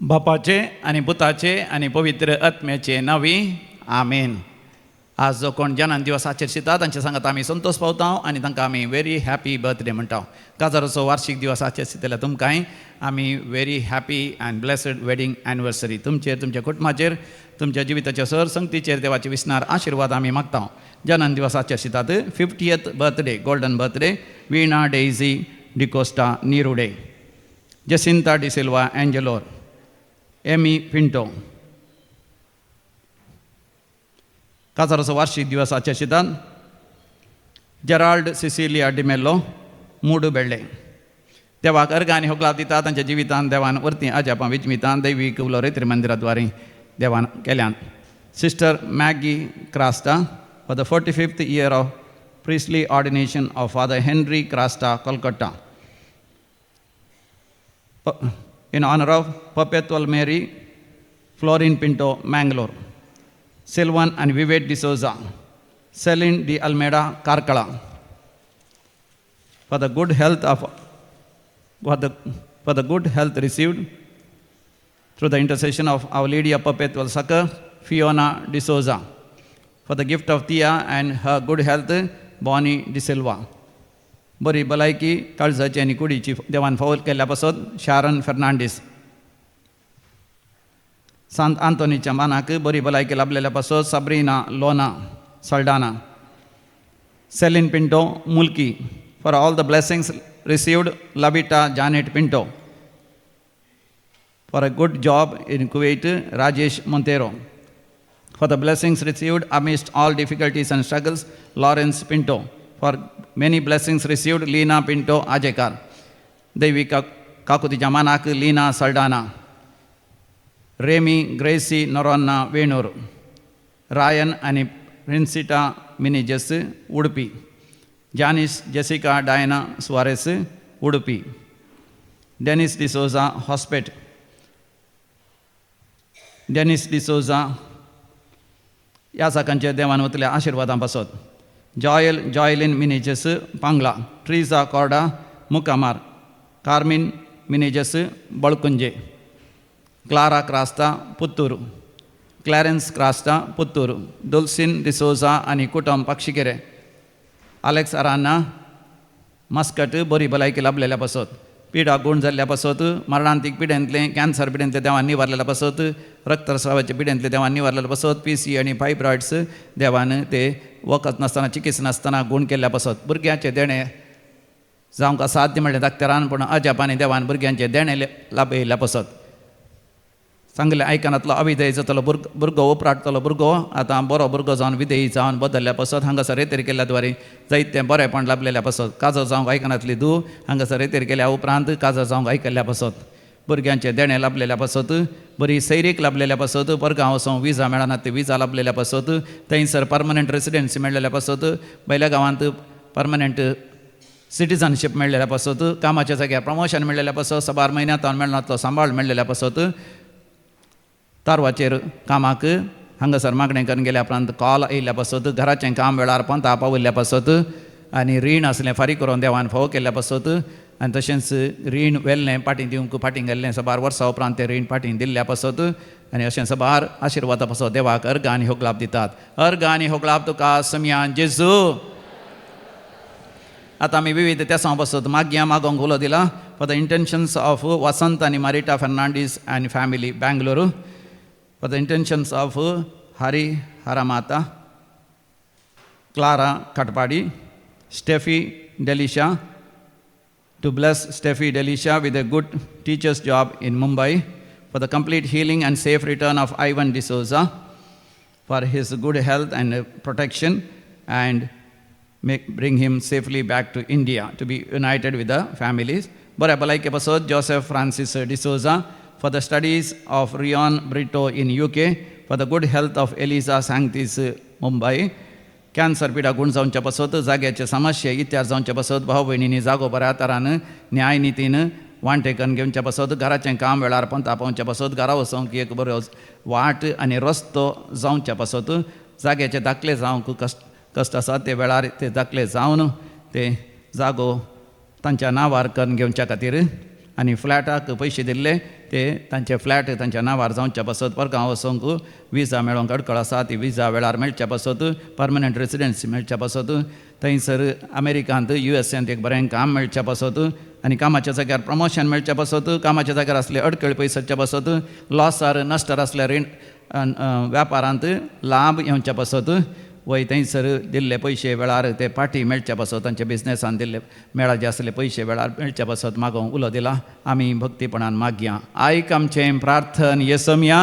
बापाचे आणि पुताचे आणि पवित्र आत्म्याचे नावी आमेन. आज जो कोण जनान दिवस आचरतात तांचे सांगात आमी संतोष पावता आणि तांकां आमी व्हेरी हॅपी बर्थडे म्हणटा. काजाराचो वार्षिक दिवस आचरतल्या तुमकांय आमी very happy and blessed wedding anniversary. तुमचेर, तुमच्या कुटुंबाचेर, तुमच्या जिविताच्या सर संगतीचेर देवाचे विस्नार आशिर्वाद आमी मागता. जनान दिवस आचरतात 50th बर्थडे, गोल्डन बर्थडे वीणा डेझी डिकोस्टा नीरुडे, जसिंता डिसिल्वा एंजेलोर, एमी पिंटो. काजाराचो वार्षिक दिवस आचरतात जेराल्ड सिसिलिया डिमेल्लो मूड बेळ्ळे. देवाक अर्घ आनी होगलाब दिता. तांच्या जिवितान देवान वर्ती अजापां विजमितान दैवीक उलोरेत्री मंदिराद्वारे देवान केल्यान. Sister Maggi Crasta for the 45th year of priestly ordination of Father Henry Crasta, Kolkata. In honor of Perpetual Mary Florin Pinto, Mangalore. Silvan and Vivet D'Souza, Celine D. Almeida, Karkala. For the good health received through the intercession of Our Lady of Perpetual Succor, Fiona D'Souza. For the gift of Tia and her good health, Bonnie De Silva. बरी भलायकी काळजाची आनी कुडीची देवान फावल केल्ल्या पासत शारन फेर्नांडीस. सांत आंतोनीच्या मानाक बरी भलायकी लाभलेल्या पासत साब्रिना लोना Saldanha. Celine Pinto Mulki. For all the blessings received Lavita Janet Pinto. For a good job in Kuwait Rajesh Monteiro. For the blessings received amidst all difficulties and struggles, Lawrence Pinto. For many blessings received, Lina Pinto Ajekar. Devi Kakuti Jamanak, Lina Saldana. Remy Gracie Noronna Venur. Ryan and Princita Minijes Udupi. Janice Jessica Diana Suarez Udupi. Dennis D'Souza Hospet. Dennis D'Souza या साकांचे देवान वतल्या आशिर्वादां पासत. Joylin Menezes Pangala. Treeza Corda Mukamar. Carmine Menezes Balkunje. Clara Crasta Puttur. Clarence Crasta Puttur. Dulcine D'Souza आणि कुटुंब पक्षिकेरे. Alex अरान्ना Muscat बरी भलायकी लाभलेल्या पासत. पिडा गुण जाल्ल्या पासत. मरणांतीक पिड्यांतले, कॅन्सर पिड्यांतले देवान निवारलेल्या पासत. रक्तस्रावाच्या पिड्यांतले देवान निवारलेल्या पासत. PC आणि फायब्रॉइड्स देवान ते वखद नासतना, चिकित्सा नासतना गुण केल्ल्या पासत. भुरग्याचे देणे जावंक साध्य म्हणलें दाक्तरान, पूण अजापांनी देवान भुरग्यांचे देणे लाभयल्ल्या पासत. सांगले आयकनातलो अविधेय जातलो भुरगो उपराटतलो भुरगो आतां बरो भुरगो जावन विधेयी जावन बदलल्या पासत. हांगासर रेतेर केल्ल्या द्वारे जायते बरेपण लाभलेल्या पासत. काजर जावंक आयकनातली धूव हांगासर रेतेर केल्या उपरांत काजर जावंक आयकल्ल्या पासत. भुरग्यांचे देणे लाभलेल्या पासत. बरी सैरीक लाभलेल्या पासत. परगांव वचोंक विजा मेळना ते विजा लाभलेल्या पासत. थंयसर परमनंट रेसिडेन्सी मेळलेल्या पासत. भायल्या गांवांत परमनंट सिटिझनशीप मेळलेल्या पासत. कामाच्या जाग्यार प्रमोशन मेळलेल्या पासत. 12 म्हयन्यांत मेळनातलो सांबाळ मेळलेल्या पासत. तारवाचेर कामाक हांगासर मागणें करून गेल्या उपरांत कॉल येयल्ल्या पासत. घराचें काम वेळार पंता पावयल्ल्या पासत. आनी रीण असलें फारीक करून देवान फावो केल्ल्या पासत. आनी तशेंच रीण वेल्लें फाटीं दिवंक फाटीं गेल्लें 12 वर्सां उपरांत तें रीण फाटीं दिल्ल्या पासत. आनी अशें 12 आशिर्वादा पासत देवाक अर्घ आनी होगलाब दितात. अर्घ आनी होगलाब तुका समियान जेजू. आतां आमी विविध तेसां पासत मागयां मागोंक उलो दिला. फॉर द इंटेन्शन्स ऑफ वसंत आनी मारिटा फेर्नांडीस आनी family Bengaluru. For the intentions of Hari Haramata, Clara Katpadi, Steffi Delisha, to bless Steffi Delisha with a good teacher's job in Mumbai, for the complete healing and safe return of Ivan D'Souza, for his good health and protection, and bring him safely back to India to be united with the families. Bore balaike pasot Joseph Francis D'Souza, for the studies of Rion Brito in UK, for the good health of Elisa Sanctis Mumbai. Cancer पिडा गुण जावच्या पासत. जाग्याचे समस्या इत्यार जावच्या पासत. भाव भयणींनी जागो बऱ्या तरान न्याय नितीन वांटेकन घेवच्या पासत. घराचें काम वेळार पंता पावच्या पासत. घरा वचोंक एक बरो वाट आनी रस्तो जावच्या पासत. जाग्याचे दाखले जावंक कश्ट आसा ते वेळार ते दाखले जावन ते जागो तांच्या नांवार करून घेवच्या खातीर आनी फ्लॅटाक पयशे दिल्ले ते तांचे फ्लॅट तांच्या नांवार जावचे पासत परगांव वचोंक विजा मेळोंक अडखळ आसा ती विजा वेळार मेळच्या पासत परमनंट रेसिडेंसी मेळच्या पासत थंयसर अमेरिकांत USAंत एक बरें काम मेळच्या पासत आनी कामाच्या जाग्यार प्रमोशन मेळच्या पासत कामाच्या जाग्यार असले अडखळ पयसच्या पासत लॉसार नश्टर असल्या रीण व्यापारांत लाभ येवच्या पासत वय थंयसर दिल्ले पयशे वेळार ते पाटी मेळच्या पासत तांच्या बिझनेसान दिल्ले मेळा जे आसले पयशे वेळार मेळच्या पासत मागोवंक उलो दिला आमी भक्तीपणान मागया आयक आमचें प्रार्थन येसमिया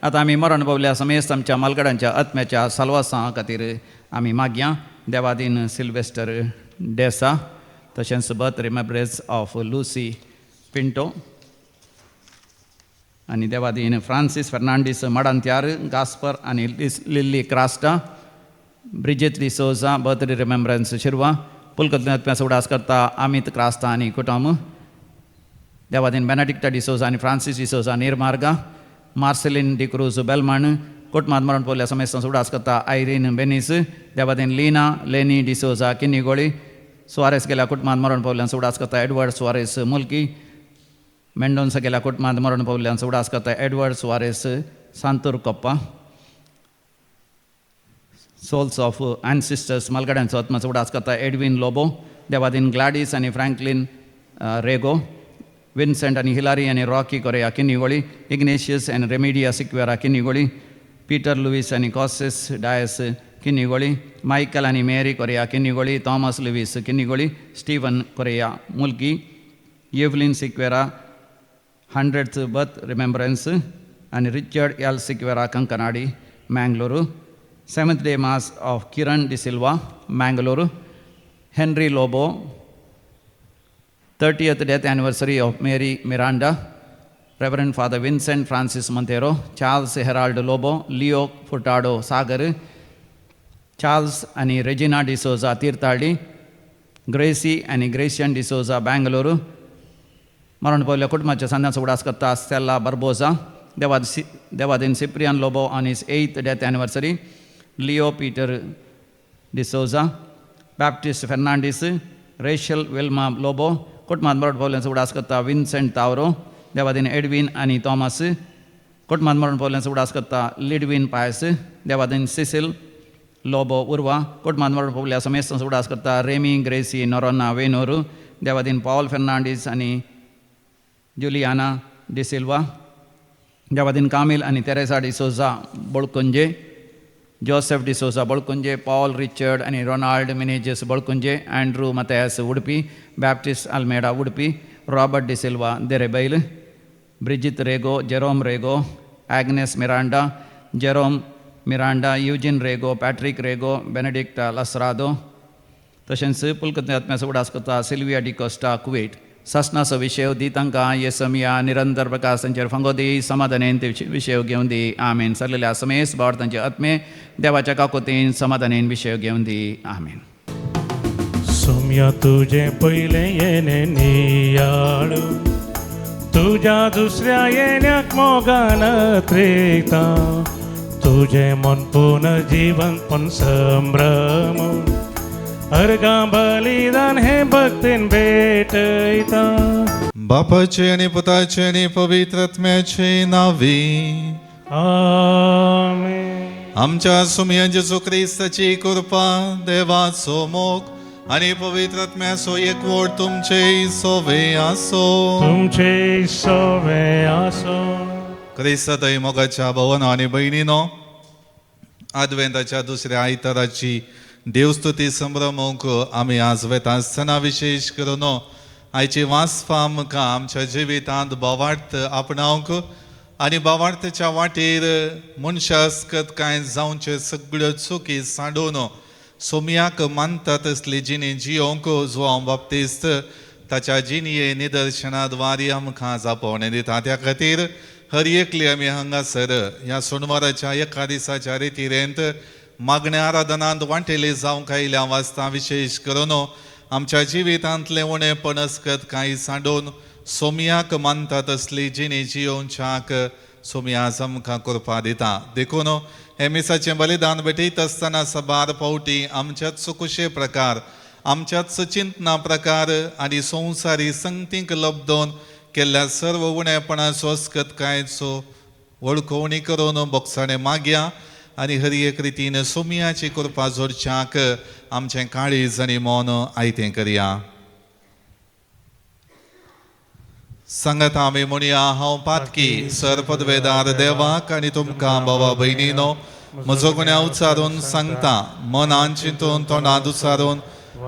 आतां आमी मरण पावल्या समेस्त आमच्या मालगड्यांच्या आत्म्याच्या साल्वासा खातीर आमी मागया देवादीन सिल्वेस्टर डेसा तशेंच बर्थ रिमेंब्रन्स ऑफ लुसी पिंटो आनी देवादीन फ्रांसीस फेर्नांडीस माडांत्यार गास्पर आनी लिल्ली क्रास्टा ब्रिजित डिसोजा बर्थ रिमेंब्रन्स शिरवा पुलकत्न आत्म्याचो उडास करता अमित क्रास्ता आनी कुटुंब देवादीन बेनेडिक्टा डिसोजा आनी फ्रांसीस डिसोजा निर्मार्गा मार्सेलिन डिक्रूज बेलमाण कुटुंबांत मरण पावल्या समेस्तांचो उडास करता आयरीन बेनीस देवादीन लिना लेनी डिसोजा किन्नीगोळी सुवारेस गेल्या कुटुंबांत मरण पावल्यांचो उडास करता एडवर्ड सुवारेस मुल्की मेंडोन्सा गेल्या कुटुंबांत मरण पावल्यांचो उडास करता Edward Soares सांतूर Koppa souls of एन्सिस्टर्स मालगड्यांचो आत्म्याचो उडास करता एडविन लोबो देवादीन ग्लाडीस आनी फ्रँकलिन रेगो विन्सेंट आनी हिलारी आनी रॉकी कोरेया किन्नीगोळी इग्नेशियस आनी Remedia Sequeira Kinnigoli Peter Lewis आनी कॉसेस डायस किन्नीगोळी मायकल आनी Mary Correa Kinnigoli Thomas Lewis Kinnigoli Steven Correa Mulki Evelyn Sequeira 100th birth remembrance आनी Richard L Sequeira Kankanadi Mangaluru 7th day mass of Kiran D'Silva Mangaluru Henry Lobo 30th death anniversary of Mary Miranda reverend father Vincent Francis Monteiro Charles Harold Lobo Leo Furtado Sagar Charles आनी Regina D'Souza Thirthahalli Gracy आनी Gracian D'Souza बँगलोरू मरण पावल्या कुटुंबाच्या सांद्याचो उडास करता स्टेला बार्बोजा देवादीन Cyprian Lobo on his 8th death anniversary Leo Peter D'Souza Baptist Fernandes Rachel Wilma Lobo कुटुंबांत मरण पावल्यांचो उडास करता विन्सेंट तावरो देवादीन एडविन आनी थॉमस कुटुंबांत मरण पावल्यांचो उडास करता लिडविन पायस देवादीन सिसिल लोबो उर्वा कुटुंबांत मरण पावल्या समेस्तांचो उडास करता रेमी ग्रेसी नोरोना वेनोरू देवादीन पॉल फेर्नांडीस आनी जुलियाना डिसिल्वा देवादीन कामिल आनी Teresa D'Souza Bolkunje Joseph D'Souza Bolkunje Paul Richard आनी Ronald Menezes Bolkunje Andrew Mathias Udupi Baptist Almeida Udupi Robert D'Silva Derebail Bridget Rego Jerome Rego Agnes Miranda Jerome Miranda Eugene Rego Patrick Rego Benedicta Lasrado तशेंच पुलकत्न आत्म्याचो उडास करता Sylvia D'Costa Kuwait ससनाचो विशय दी तांकां येसमिया निरंतर प्रकाश तांचेर फंगो दी समाधानेन ते विशय घेवन दी आमेन सरलेल्या समेस्त बावड तांचे आत्मे देवाच्या काकोतीन समाधानेन विशय घेवन दी आमेन सोम्या तुझे पहिले येणे नियाळू तुझ्या दुसऱ्या येण्याक मोगान त्रेता तुझे मन पूर्ण जीवन पण संभ्रम अर्गा बलिदान हे भक्तीन भेटयता बापाचे आणि पुताचे आणि पवित्र आत्म्याचे नावी आमेन आमच्या सुमया जेजू ख्रिस्ताची कृपा देवाचो मोग आणि पवित्र आत्म्याचो एकवट तुमचे सोवे आसो तुमचे सोवे आसो ख्रिस्त मोगाच्या भवन आणि बहिणीनो आदवेंताच्या दुसऱ्या आयताराची देवस्तुती संभ्रमोक आमी आज वेता आसतना विशेष करून आयची वाचपां आमकां आमच्या जिवितांत बोवार्थ आपणावंक आनी बोवार्थच्या वाटेर मनशास्कत कांय जावचे सगळ्यो चुकी सांडून सोम्याक मानता तसली जिणी जियोंक जो बाप्तिस्त ताच्या जिणये निदर्शनाद्वारे आमकां जापोवणे दिता त्या खातीर हर एकली आमी हांगासर ह्या सोनवाराच्या एका दिसाच्या रितीरेंत मागण्या आराधनांत वांटेली जावंक आयल्या वाचता विशेष करून आमच्या जिवितांतले उणे पणसकत कांय सांडून सोम्याक मानता तसली जिणी जियोवच्याक सोम्याज आमकां कृपा दिता देखून हे मिसाचें बलिदान भेटयत आसतना सबार फावटी आमच्याच चुकुशे प्रकार आमच्याच चिंतना प्रकार आनी संवसारी संगतीक लबदोन केल्ल्या सर्व उणेपणाचो अस्कतकायेचो वळखवणी करून बोगसाणें मागया आनी हर एक रितीन सोमयाची कृपा जोडच्याक आमचें काळीज आनी मौन आयतें करया. सांगात आमी म्हणया, हांव पातकी सर पदवेदार देवाक आनी तुमकां भावा भयणीनो म्हजो गुन्यांव उच्चारून सांगता. मनान चिंतून तोंडांत उच्चारून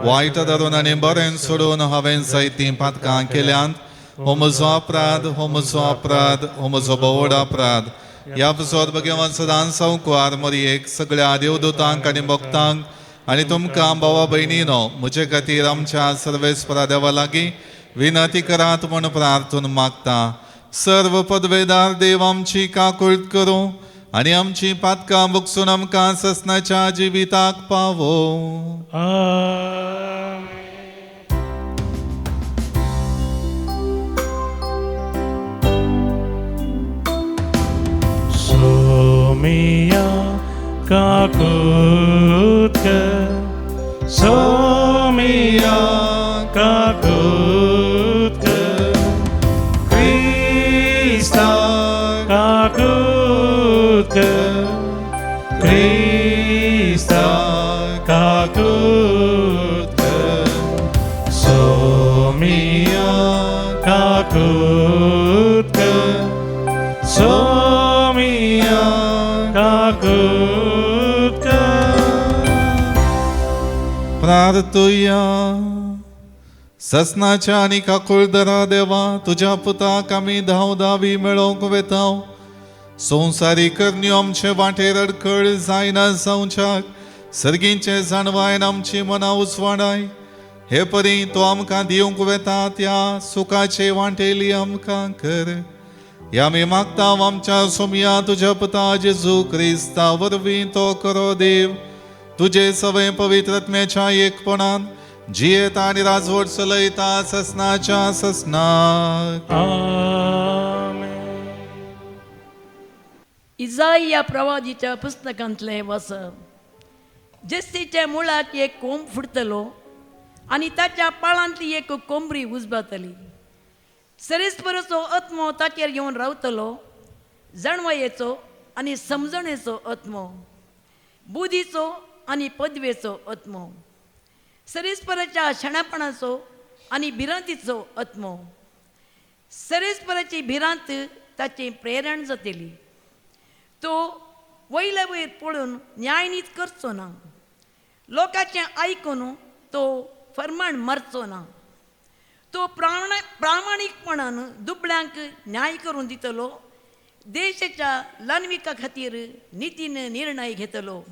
वायट धरून आनी बरें सोडून हांवें जायतीं पातकां केल्यांत. हो म्हजो अपराध, हो म्हजो अपराध, हो म्हजो बोवड अपराध. ह्या पासत भगवान सदांच संकवार मरयेक सगळ्या देवदूतांक आनी भक्तांक आनी तुमकां भावा भयणीनो म्हजे खातीर आमच्या सर्वेस्परा देवा लागीं विनंती करात म्हूण प्रार्थून मागता. सर्व पदवेदार देव आमची काकूळट करूं आनी आमची पातकां भुगसून आमकां ससनाच्या जिविताक पावो. आमेन. सोमिया काकुतक सोमिया काकुतक क्रिस्ता काकुतक क्रिस्ता काकुतक सोमिया काकुतक सोमिया काकुतक. प्रार्थुया. ससनाच्या आनी काकुळदरा देवा, तुज्या पुताक आमी धांवी मेळोवंक वेताव. संवसारी करण्यो आमचे वाटेर अडखळ जायना जावच्याक सर्गींचे जाणवायन आमची मनां उजवाडाय. हे परी तो आमकां दिवंक वेता त्या सुखाचे वांटेली आमकां कर. ह्या आमी मागतांव आमच्या सोमया तुज्या पुता जेजू क्रिस्ता वरवीं तो करो देव. तुजे सवय पवित्रत्म्याच्या एकपणान जियेता आनी राजवट चलयता ससनाच्या ससनाक. आमेन. इजाईया प्रवादीच्या पुस्तकांतले वचप. जेस्तीच्या मुळाक एक कोंब फुटतलो आनी ताच्या पाळांतली एक कोंबरी उजबातली. सरेस्परचो आत्मो ताचेर येवन रावतलो. जाणवयेचो आनी समजणेचो आत्मो, बुद्धीचो आनी पदवेचो आत्मो, सरेस्पराच्या शणापणाचो आनी भिरांतीचो आत्मो. सरेस्पराची भिरांत ताची प्रेरण जातली. तो वयल्या वयर पळोवन न्यायनीत करचो ना. लोकांचें आयकून तो फर्माण मारचो ना. तो प्रामाणीकपणान दुबळ्यांक न्याय करून दितलो. देशाच्या लानविका खातीर नितीन निर्णय घेतलो.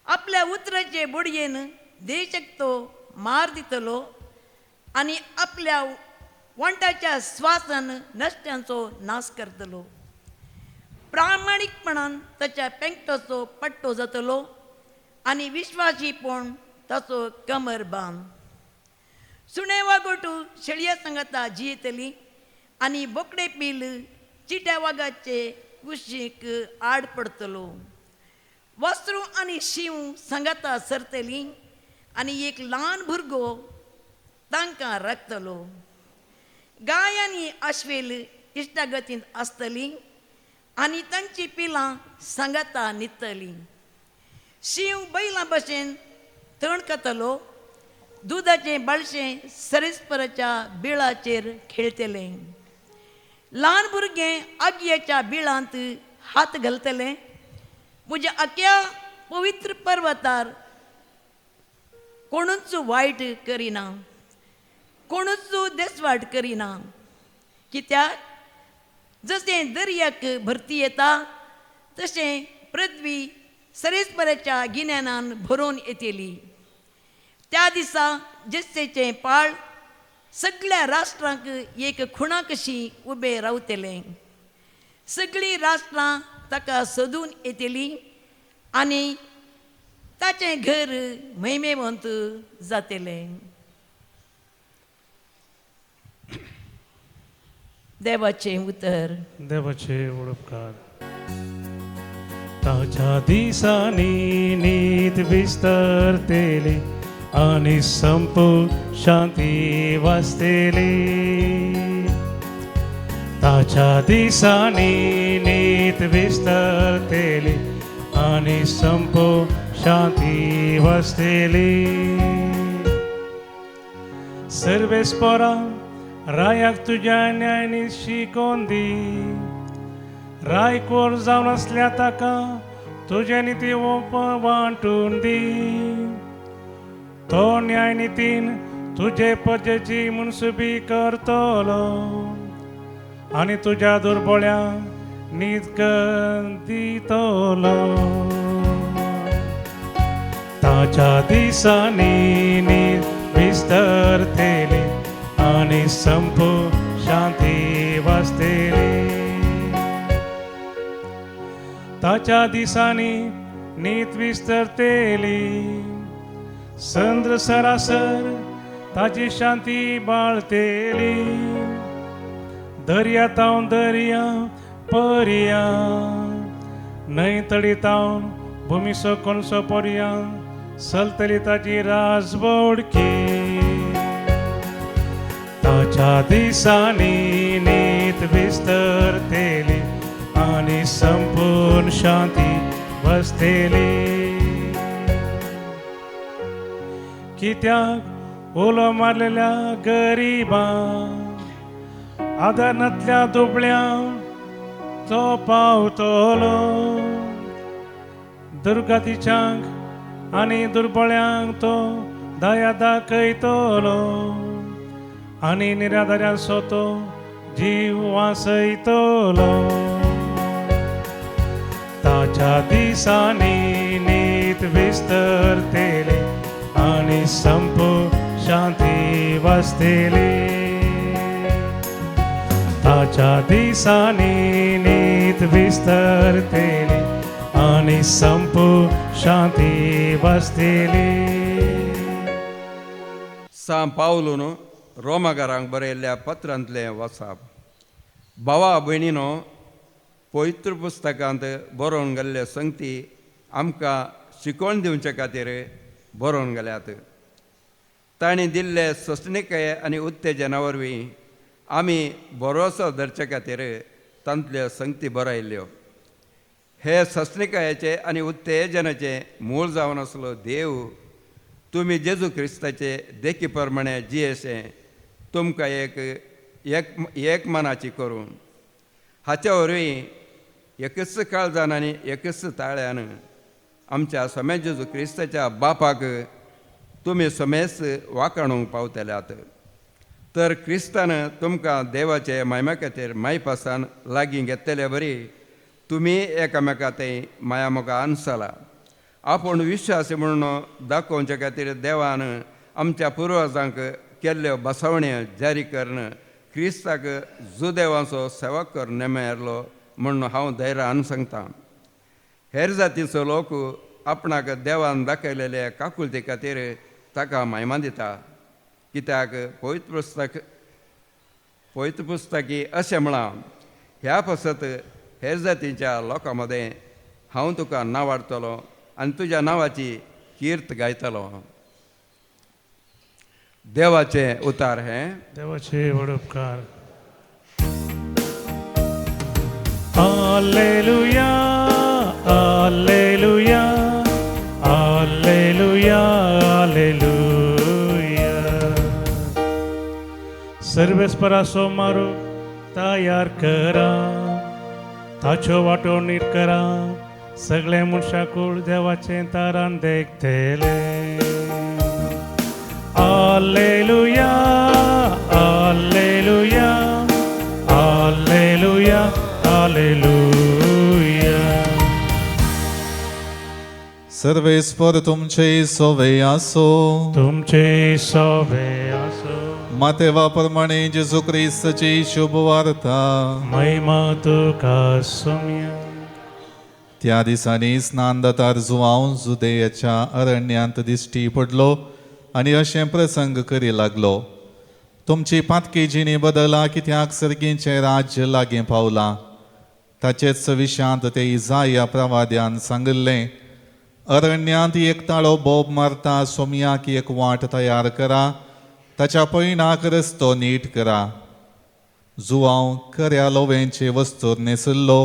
आपल्या उतराचे बडयेन देशाक तो मार दितलो आनी आपल्या वंटाच्या स्वासान नश्ट्यांचो नाश करतलो. प्रामाणीकपणान ताच्या पेंगटोचो पट्टो जातलो आनी विश्वासीपण ताचो कमर बांद. सुणे वागोटू शेळया सांगाता जियेतली आनी बोकडे पील चिट्या वागाचे कुशीक आड पडतलो. वस्त्र आनी शिव सांगाता सरतली आनी एक ल्हान भुरगो तांकां राखतलो. गाय आनी आश्वेल इश्टागतींत आसतली आनी तांची पिलां सांगाता न्हिदतली. शिव बैलां भशेन तणकतलो. दुदाचें बाळशें सरेस्पराच्या बिळाचेर खेळटले. ल्हान भुरगें आगयेच्या बिळांत हात घालतलें. म्हज्या आख्या पवित्र पर्वतार कोणूच वायट करिना, कोणूच देसवाट करिना. कित्याक जशें दर्याक भरती येता तशें पृथ्वी सरेस्पराच्या गिन्यानान भरून येतली. त्या दिसा जेस्सेचें पाळ सगळ्या राष्ट्रांक एक खुणा कशी उबे रावतलें. सगळीं राष्ट्रां ताका सोदून येतली आनी ताचें घर महिमेवंत जातलें. देवाचें उतर. देवाचे उपकार. ताच्या दिसांनी नीत विस्तरतेली आनी संपूर्ण शांती वाचतेली. ताच्या दिसांनी नीत विस्तरतेली आणि संपो शांती वसतेली. सर्वेस्परा रायाक तुझ्या न्यायाने शिकोवन दी. रायकोर जावन असल्या ताका तुझ्या निती वांटून दी. तो न्यायनितीन तुझे पजेची मुनसुबी करतलो आणि तुझ्या दुर्बळ्यांक नीत दितलो. ताच्या दिसांनी नीत विस्तरतेली आणि संपो शांती वसतेली. ताच्या दिसांनी नीत विस्तरतेली. संद्र सरासर ताची शांती बाळतेली. दर्या तावन दर्या पर्या न्हंय तळी तावन भुमी सकणसो पर्या चलतली ताची राजवडकी. ताच्या दिसांनी नीत विस्तरतेली आणि संपूर्ण शांती वसतेली. कित्याक ओलो मारलेल्या गरीबांक आदारांतल्या दुबळ्यांक तो पावतलो. दुर्गतीच्यांक आनी दुर्बळ्यांक तो दया दाखयतलो आनी निराधाऱ्यांचो तो जीव वाचयतलो. ताच्या दिसांनी नीत विस्तरतेली आणि संपो शांती वसतेली. ताच्या दिसांनी नीत विस्तरतेली आणि संपो शांती वसतेली. सा पावलून रोमाकारांक बरयल्ल्या पत्रांतलें वचप. भावा भयणीनो, पवित्र पुस्तकांत बरोवन गेल्ले संगती आमकां शिकवण दिवचे खातीर बरोवन गेल्यात. तांणी दिल्ले सस्तनिकाये आनी उत्तेजना वरवीं आमी भरोसो धरचे खातीर तांतल्यो संगती बरयल्ल्यो. हे सस्तनिकायाचे आनी उत्तेजनाचे मूळ जावन आसलो देव तुमी जेजू क्रिस्ताचे देखी प्रमाणे जियेशें तुमकां एक मनाची करून हाच्या वरवीं एकच काळजान आनी एकच ताळ्यान आमच्या समे जेजू क्रिस्ताच्या बापाक तुमी समेस वाखाणूंक पावतल्यात. तर क्रिस्तान तुमकां देवाचे महिमे खातीर मायपासान लागीं घेतले बरी तुमी एकामेकांतय माया मोगा अनसला. आपूण विश्वासी म्हणून दाखोवचे खातीर देवान आमच्या पुर्वजांक केल्ल्यो बसवण्यो जारी करून क्रिस्ताक जुदेवांचो सेवक कर नेमयलो म्हणून हांव धैर्यान सांगतां. हेर जातीचो लोक आपणाक देवान दाखयलेले काकुलते खातीर ताका महिमा दिता. कित्याक पवित्र पुस्तकी अशें म्हणा, ह्या फसत हेर जातीच्या लोकां मदें हांव तुका नांवाडटलो आनी तुज्या नांवाची कीर्त गायतलो. देवाचे उतार हे. देवाचे व्हड उपकार. हालेलुया हालेलुया हालेलुया हालेलुया. सर्वेस्परा सोमारो तयार करा, ताच्यो वाटो नीट करा, सगळे मनशाकूळ देवाचे तारान देखतले. हालेलुया हालेलुया हालेलुया हालेलुया. सर्वेस्पर तुमचे सोवे आसो. तुमचे सोवे आसो. मातेवा प्रमाणे जेजू ख्रिस्ताची शुभ वार्ता. महिमा तुका सोम्या. त्या दिसांनी स्नानदातार जुवांव जुदेयाच्या अरण्यांत दिश्टी पडलो आनी अशें प्रसंग करी लागलो, तुमची पातकी जिणी बदला, कित्याक सर्गींचें राज्य लागीं पावलां. ताचेच विशांत ते इजाया प्रवाद्यान सांगल्लें, अरण्यांत एक ताळो बोब मारता, सोम्याक एक वाट तयार करा, ताच्या पैणाक रस्तो नीट करा. जुवांव खऱ्या लोवेंचे वस्तूर न्हेसल्लो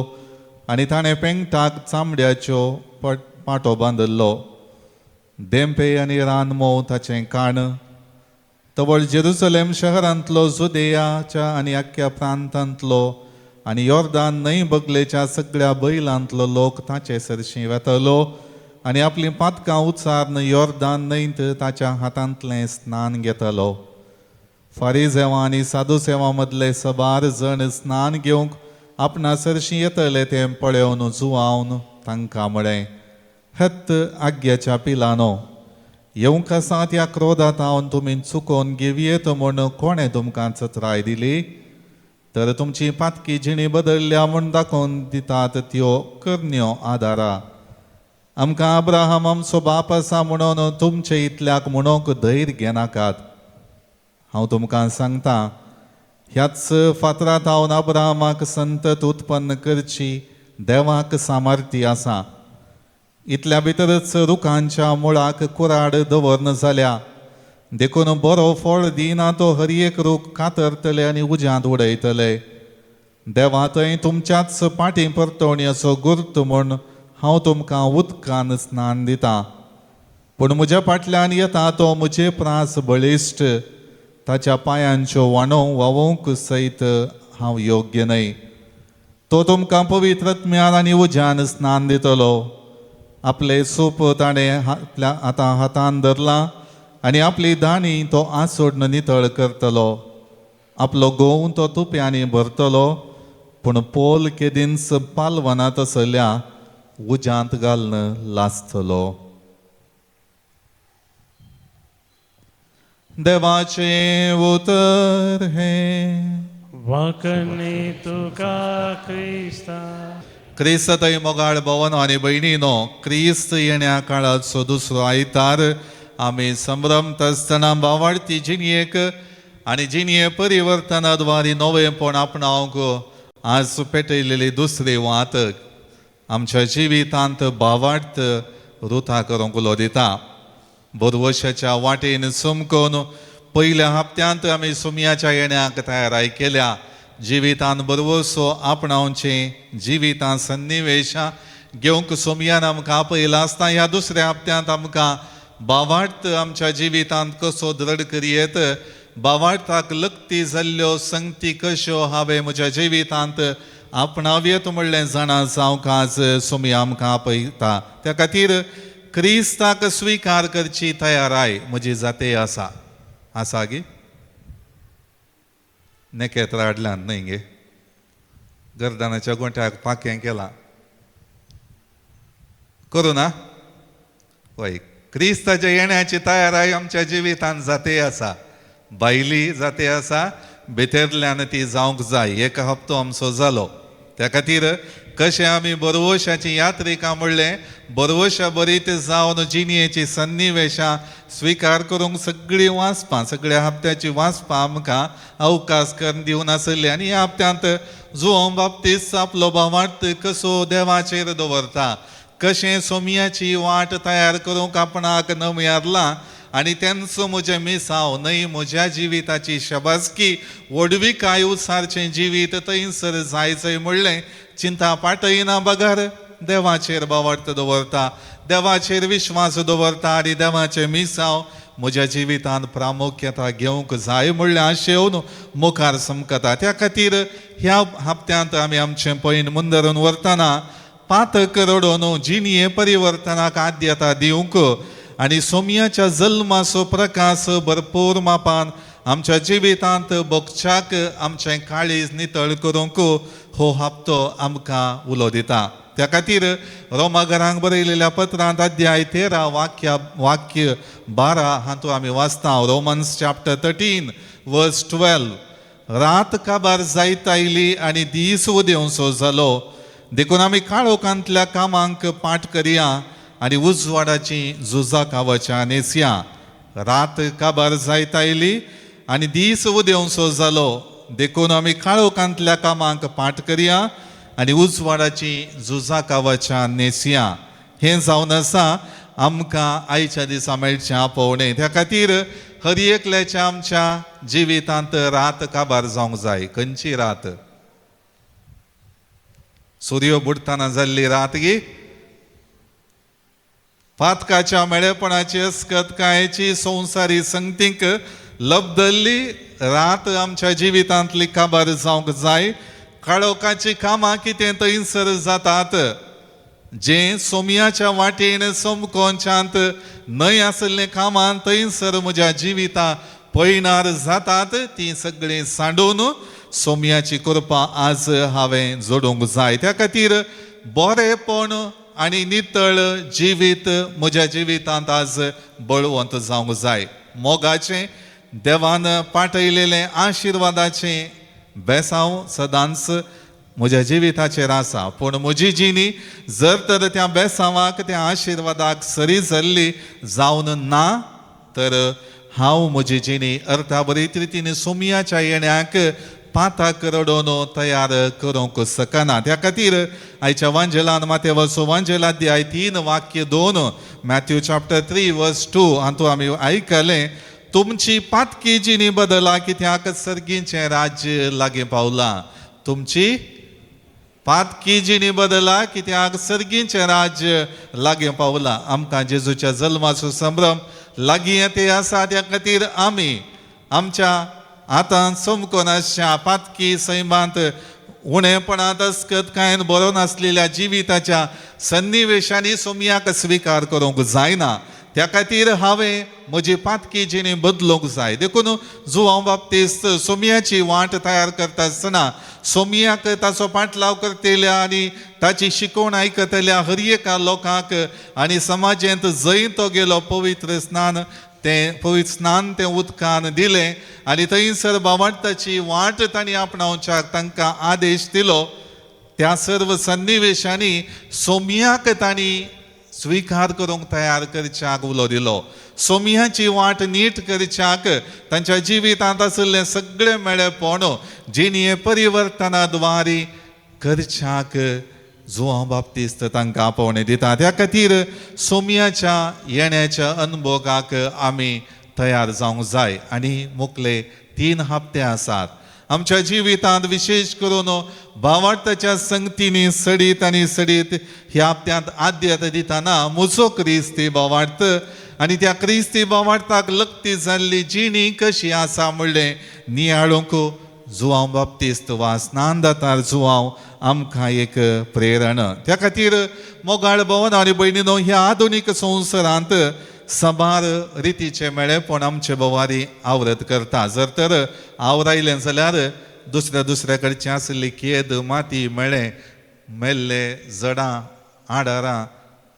आनी ताणें पेंगटाक चामड्याच्यो पाटो बांदल्लो. देंपे आनी रानमोव ताचें काण. तवळ जेरुसलेम शहरांतलो जुदेयाच्या आनी आख्या प्रांतांतलो आनी योर्दान न्हंय बगलेच्या सगळ्या बैलांतलो लोक ताचे सरशी वेतलो आनी आपलीं पातकां उचारून योर्दान न्हंयत ताच्या हातांतलें स्नान घेतलो. फारिजेवां आनी सादुसेवां मदले सबार जण स्नान घेवंक आपणा सरशी येतले तें पळोवन जुवावन तांकां म्हळें, हत्त आग्याच्या पिलानो, येवंक आसा त्या क्रोधांत हांवन तुमी चुकोवन घेवयेत म्हूण कोणें तुमकां चत्राय दिली? तर तुमची पातकी जिणी बदल्ल्या म्हूण दाखोवन दितात त्यो करण्यो आदारा. आमकां अब्राहम आमचो बाप आसा म्हणून तुमचे इतल्याक म्हणूंक धैर्य घेनाकात. हांव तुमकां सांगतां, ह्याच फातरांत हांव अब्राहमाक संतत उत्पन्न करची देवाक सामर्थ्य आसा. इतल्या भितरच रुखांच्या मुळाक कुराड दवरन जाल्या देखून बरो फळ दिना तो हर एक रूख कातरतले आनी उज्यांत उडयतले. देवा थंय तुमच्याच पाटी परतवण्याचो गुर्त म्हूण हांव तुमकां उदकान स्नान दितां. पूण म्हज्या फाटल्यान येता तो म्हजे प्रास बळिश्ट, ताच्या पांयांच्यो वाणो व्हावोवंक सयत हांव योग्य न्हय. तो तुमकां पवित्रात्म्यान आनी उज्यान स्नान दितलो. आपले सूप ताणें आतां हातान धरलां आनी आपली दाणी तो आसोडन नितळ करतलो. आपलो घोव तो तुप्यांनी भरतलो, पूण पोल केदींस पालवनांत आसल्या उज्यांत घालन लासतलो. देवाचे उतर हे. वाकणे तुका क्रिस्ता. क्रिस्तय मोगाळ भवनो आनी भयणीनो, क्रिस्त येण्या काळाचो दुसरो आयतार आमी संभ्रमत आसतना भावार्थी जिणयेक आनी जिणये परिवर्तनाद्वारी नवेपण आपणावंक आज पेटयलेली दुसरी वातक आमच्या जिवितांत भावार्थ रुथा करूंक उलो दिता. बोरवशाच्या वाटेन सुमकोन पयल्या हप्त्यांत आमी सुमयाच्या येण्याक तयाराय केल्या. जिवितान बरवसो आपणावचें जिवितां सन्निवेशां घेवंक सुमयान आमकां आपयला आसता ह्या दुसऱ्या हप्त्यांत आमकां भावार्थ आमच्या जिवितांत कसो दृढ करियेत, भावार्थाक लक्ती जाल्ल्यो संगती कश्यो हांवें म्हज्या जिवितांत आपणाव्यत म्हणलें जाणा जावंक आज सुमया आमकां आपयता. त्या खातीर क्रिस्ताक स्विकार करची तयाराय म्हजी जाते आसा. आसा गे नेकेत्र हाडल्यान न्हय गे, गर्दनाच्या गोंट्याक पांकें केलां करूं ना? वय क्रिस्ताच्या येण्याची तयाराय आमच्या जिवितांत जाते आसा. भायली जाते आसा, भितरल्यान ती जावंक जाय. एक हप्तो आमचो जालो. त्या खातीर कशें आमी बरवशाची यात्रिका म्हणलें, बरवशा बरीत जावन जिणयेची सन्निवेशां स्विकार करूंक सगळीं वाचपां, सगळ्या हप्त्याची वाचपां आमकां अवकाश करून दिवन आसली. आनी ह्या हप्त्यांत जुवोन बाप्तिस्त आपलो भावार्थ कसो देवाचेर दवरता, कशें सोमयाची वाट तयार करूंक आपणाक नमयारलां आनी तेंचो म्हजें मिसांव न्हय म्हज्या जिविताची शबासकी व्हडविकाय उसारचें जिवीत थंयसर जायचें म्हणलें चिंता पाटयना बगार देवाचेर भावार्थ दवरता, देवाचेर विश्वास दवरता आनी देवाचें मिसांव म्हज्या जिवितांत प्रामुख्यता घेवंक जाय म्हणलें आशेवन मुखार समकता. त्या खातीर ह्या हप्त्यांत आमी आमचें पैन मुंदरून व्हरतना पातक रडोवन जिणये परिवर्तनाक आद्यता दिवंक आनी सोमयाच्या जल्माचो प्रकाश भरपूर मापान आमच्या जिवितांत भोगच्याक आमचें काळीज नितळ करूंक हो हप्तो आमकां उलो दिता. त्या खातीर रोमाघरांक बरयलेल्या पत्रांत अध्याय 13 वाक्य 12 हातूंत आमी वाचता. रोमन्स चॅप्टर 13 वर्स 12. रात काबार जायत आयली आनी दीस उदेवसो जालो, देखून आमी काळोखांतल्या कामांक पाट करया आनी उजवाडाची झुजाक वचा नेसया. रात काबार जायत आयली आनी दीस उदेवसो जालो, देखून आमी काळोखांतल्या कामांक पाट करया आनी उजवाडाची झुजाक वचा नेसया. हें जावन आसा आमकां आयच्या दिसा मेळचें आपोवणें. त्या खातीर हर एकल्याच्या आमच्या जिवितांत रात काबार जावंक जाय. खंयची रात? सूर्य बुडताना जाल्ली रात गी, पातकाच्या मेळेपणाची अस्कतकायेची संवसारी संगतीक लबदल्ली रात आमच्या जिवितांतली काबार जावंक जाय. काळोखाची कामां कितें थंयसर जातात, जे सोमयाच्या वाटेन समकोनशांत न्हय आसले कामां थंयसर म्हज्या जिविता पयणार जातात, ती सगळीं सांडून सोमयाची कृपा आज हांवें जोडूंक जाय. त्या खातीर बरेपण आनी नितळ जिवीत म्हज्या जिवितांत आज बळवंत जावंक जाय. मोगाचें देवान पाठयलेलें आशिर्वादाचें बेसांव सदांच म्हज्या जिविताचेर आसा. पूण म्हजी जिणी जर तर त्या बेसांवाक त्या आशिर्वादाक सरी जाल्ली जावन ना, तर हांव म्हजी जिणी अर्थाबरीत रितीन सोमयाच्या येण्याक पाताक रडोवन तयार करूंक शकना. त्या खातीर आयच्या वांजेलान मातेवचो वांजेलाध्याय 3 वाक्य 2, मॅथ्यू चॅप्टर 3 वर्स 2 हातूंत आमी आयकलें, तुमची पातकी जिणी बदला कित्याक सर्गीचें राज्य लागीं पावलां. तुमची पातकी जिणी बदला कित्याक सर्गीचें राज्य लागीं पावलां. आमकां जेजूच्या जल्माचो संभ्रम लागीं येते आसा. त्या खातीर आमी आमच्या आतां समकोन आसच्या पातकी सैमांत उणेपणांत अस्कतकायेन बरोवन आसलेल्या जिविताच्या सन्निवेशांनी सोमयाक स्विकार करूंक जायना. त्या खातीर हांवें म्हजी पातकी जिणी बदलूंक जाय. देखून जुवांव बाप्तिस्त सोमयाची वाट तयार करता आसतना सोमयाक ताचो पाटलाव करतल्या आनी ताची शिकवण आयकतल्या हर एका लोकांक आनी समाजेंत जंय तो गेलो पवित्र स्नान तें उदकान दिलें आनी थंयसर भावार्थाची वाट तांणी आपणावच्याक तांकां आदेश दिलो. त्या सर्व सन्निवेशांनी सोमयाक तांणी स्विकार करूंक तयार करच्याक उलो दिलो. सोमयाची वाट नीट करच्याक तांच्या जिवितांत आशिल्लें सगळें मेळेपण जिणये परिवर्तनाद्वारे करच्याक जुवांव बाप्तिस्त तांकां आपोवणें दिता. त्या खातीर सोमयाच्या येण्याच्या अनुभवाक आमी तयार जावंक जाय. आनी मुखले 3 हप्ते आसात आमच्या जिवितांत, विशेश करून भावार्थाच्या संगतींनी सडीत आनी सडीत ह्या हप्त्यांत आद्यत दितना म्हजो क्रिस्ती भावार्थ आनी त्या क्रिस्ती भावार्थाक लक्ती जाल्ली जिणी कशी आसा म्हणलें नियाळूंक जुवांव बाप्तिस्त वा स्नानदातार जुवांव आमकां एक प्रेरण. त्या खातीर मोगाळ भवन आनी भयणीनो, ह्या आधुनीक संवसारांत सबार रितीचे मेळेपण आमचे बोवारी आवरत करता. जर तर आवरायलें जाल्यार दुसऱ्या कडचें आसली केद, माती, मेळे, मेल्ले जडां, आडारां,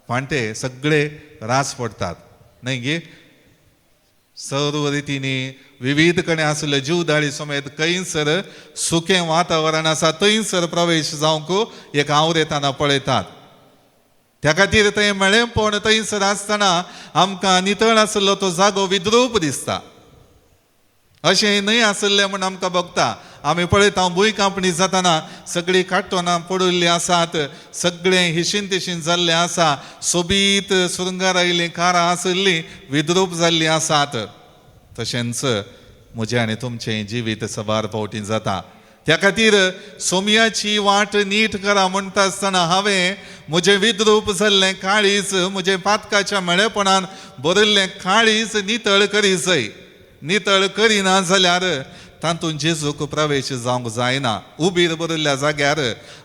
पांटे सगळे रास पडटात न्हय गे. सर्व रितींनी विविध कडेन आसले जीवदाळी समेत खंयसर सुखें वातावरण आसा थंयसर प्रवेश जावंक एक आवरेताना पळयतात. त्या खातीर थंय मेळेपण थंयसर आसतना आमकां नितळ आसलो तो जागो विद्रूप दिसता. अशें न्हय आसलें म्हण आमकां भोगता. आमी पळयता भूंय कांपणी जातना सगळीं काट्टोनां पडुल्लीं आसात, सगळें हिशीन तिशीन जाल्लें आसा, सोबीत सुरंगार आयिल्लीं कारां आशिल्लीं विद्रूप जाल्लीं आसात. तशेंच म्हजें आनी तुमचें जिवीत सबार फावटी जाता. त्या खातीर सोमयाची वाट नीट करा म्हणटा आसतना हांवें म्हजें विद्रूप जाल्लें काळीज, म्हजें पातकाच्या मेळेपणान भरिल्लें काळीज नितळ करी जाय. नितळ करिना जाल्यार तातूंत जेजूक प्रवेश जावंक जायना. उबीर बरिल्ल्या जाग्यार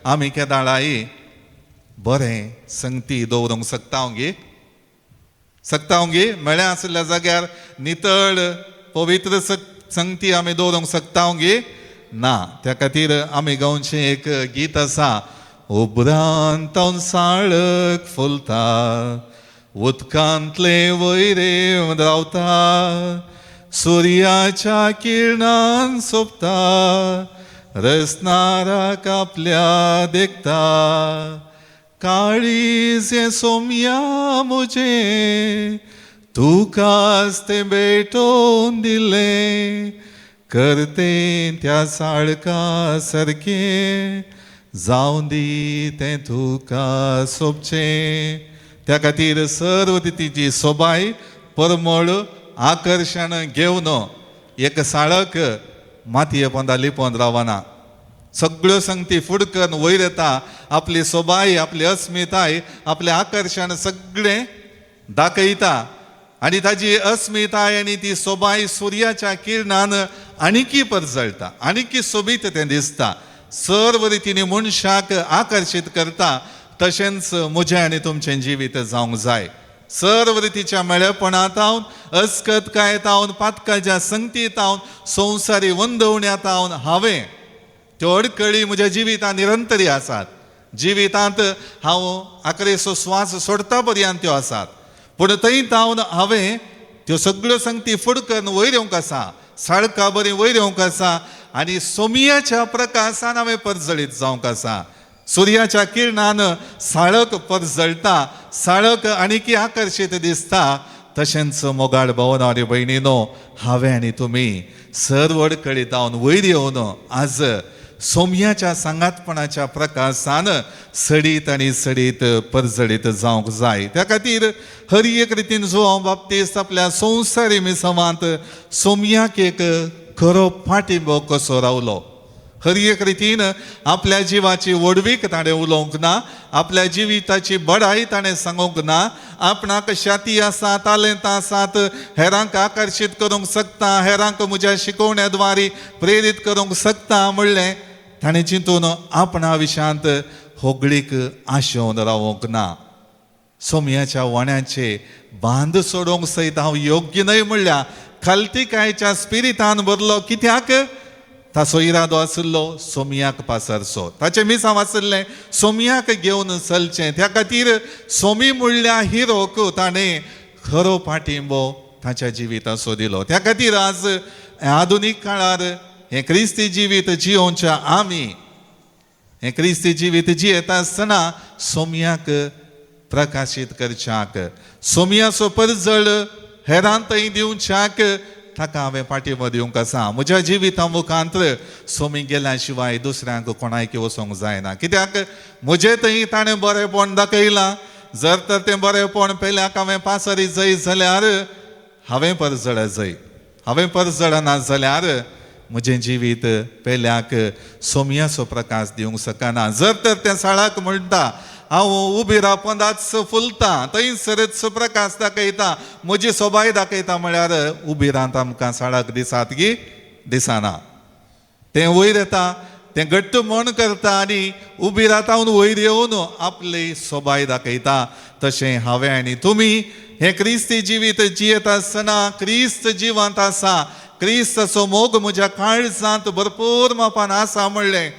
आमी केदाळाई बरें संगती दवरूंक सकता गे. मेळ्या आसल्या जाग्यार नितळ पवित्र संगती आमी दवरूंक सकता गे ना. त्या खातीर आमी गांवचें एक गीत आसा, उबरांत साळक फुलता, उदकांतले वैरेव रावता, सुर्याच्या किरणान सोंपता, रसनाराक आपल्या देखता, काळीज हें सोमया म्हजें, तुकाच तें भेटोवन दिलें, करतें त्या साळका सारकें, जावं दी तें तुका सोबचें. त्या खातीर सर्व रितीची सोबाय, परमळ, आकर्षण घेवन एक साळक मातये पोंदा लिपोवन रावना. सगळ्यो संगती फुडकन वयर येता, आपली सोबाय, आपली अस्मिताय, आपले आकर्षण सगळें दाखयता आणि ताजी अस्मिताय आनी ती सोबाय सुर्याच्या किरणान आनीकी परजळटा, आनीकी सोबीत तें दिसता, सर्व रितीने मनशाक आकर्शीत करता. तशेंच म्हजें आनी तुमचें जिवीत जावंक जाय. सर्व रितीच्या मेळेपणांत हांव, अस्कतकायेंत हांव, पातकाच्या संगतींत हांव, संवसारी वंदवण्यांत हांव हांवें त्यो अडकळी म्हज्या जिवितांत निरंतरी आसात. जिवितांत हांव आखरेचो स्वास सोडटा पर्यंत त्यो आसात. पूण थंयत हांवें त्यो सगळ्यो संगती फुडकन वयर येवंक आसा, साळका बरी वयर येवंक आसा आनी सोमयाच्या प्रकाशान हांवें परजळीत जावंक आसा. सुर्याच्या किरणान साळक परजळटा, साळक आनीकी आकर्शीत दिसता. तशेंच मोगाळ भावनो आनी भयणीनो, हांवें आनी तुमी सर्व अडकळीत हांव वयर येवन आज सोमयाच्या सांगातपणाच्या प्रकाशान सडीत आनी सडीत परजळीत जावंक जाय. त्या खातीर हर एक रितीन जो हांव बाप्तिस्त आपल्या संवसारी मिसवांत सोमयाक एक खरो पाठिंबो कसो रावलो. हर एक रितीन आपल्या जिवाची वडवीक ताणें उलोवंक ना, आपल्या जिविताची बडाई ताणें सांगूंक ना. आपणाक शाती आसा, तालेंत आसात, हेरांक आकर्शीत करूंक शकता, हेरांक म्हज्या शिकोवण्याद्वारे प्रेरीत करूंक शकता म्हणलें ताणें चिंतून आपणा विशांत होगळीक आशेवन रावोंक ना. सोमयाच्या वण्याचे बांद सोडोंक सयत हांव योग्य न्हय म्हणल्या खालतीकायेच्या स्पिरितान भरलो. कित्याक ताचो इरादो आशिल्लो सोमयाक पासरचो, ताचें मिसांव आशिल्लें सोमयाक घेवन चलचें. त्या खातीर सोमी म्हणल्या हिरोक ताणें खरो पाठिंबो ताच्या जिविताचो दिलो. त्या खातीर आज आधुनीक काळार हें क्रिस्ती जिवीत जियोवच्या आमी, हें क्रिस्ती जिवीत जियेता आसतना सोमयाक प्रकाशीत करच्याक, सोमयाचो परजळ हेरांतय दिवच्याक ताका हांवें पाठिंबो दिवंक आसा. म्हज्या जिविता मुखांतर सोमी गेल्या शिवाय दुसऱ्यांक कोणायक वचोंक जायना. कित्याक म्हजें थंय ताणें बरेंपण दाखयलां. जर तर तें बरेंपण पयल्याक हांवें पासरी जय जाल्यार हांवें परजळ जय, हांवें परजळ ना जाल्यार म्हजें जिवीत पयल्याक सोमयाचो प्रकाश दिवंक शकना. जर तर तें साळाक म्हणटा हांव उबी रावपंदाच फुलता, थंयसरच प्रकाश दाखयता, म्हजी सोबाय दाखयता म्हळ्यार उबी रावत आमकां साळाक दिसात की दिसना. तें वयर येता, तें घट्ट मन करता आनी उबी रावतावन वयर येवन आपली सोबाय दाखयता. तशें हांवें आनी तुमी हें क्रिस्ती जिवीत जियेत आसतना क्रिस्त जिवंत आसा, क्रिस्ताचो मोग म्हज्या काळजांत भरपूर मापान आसा म्हणलें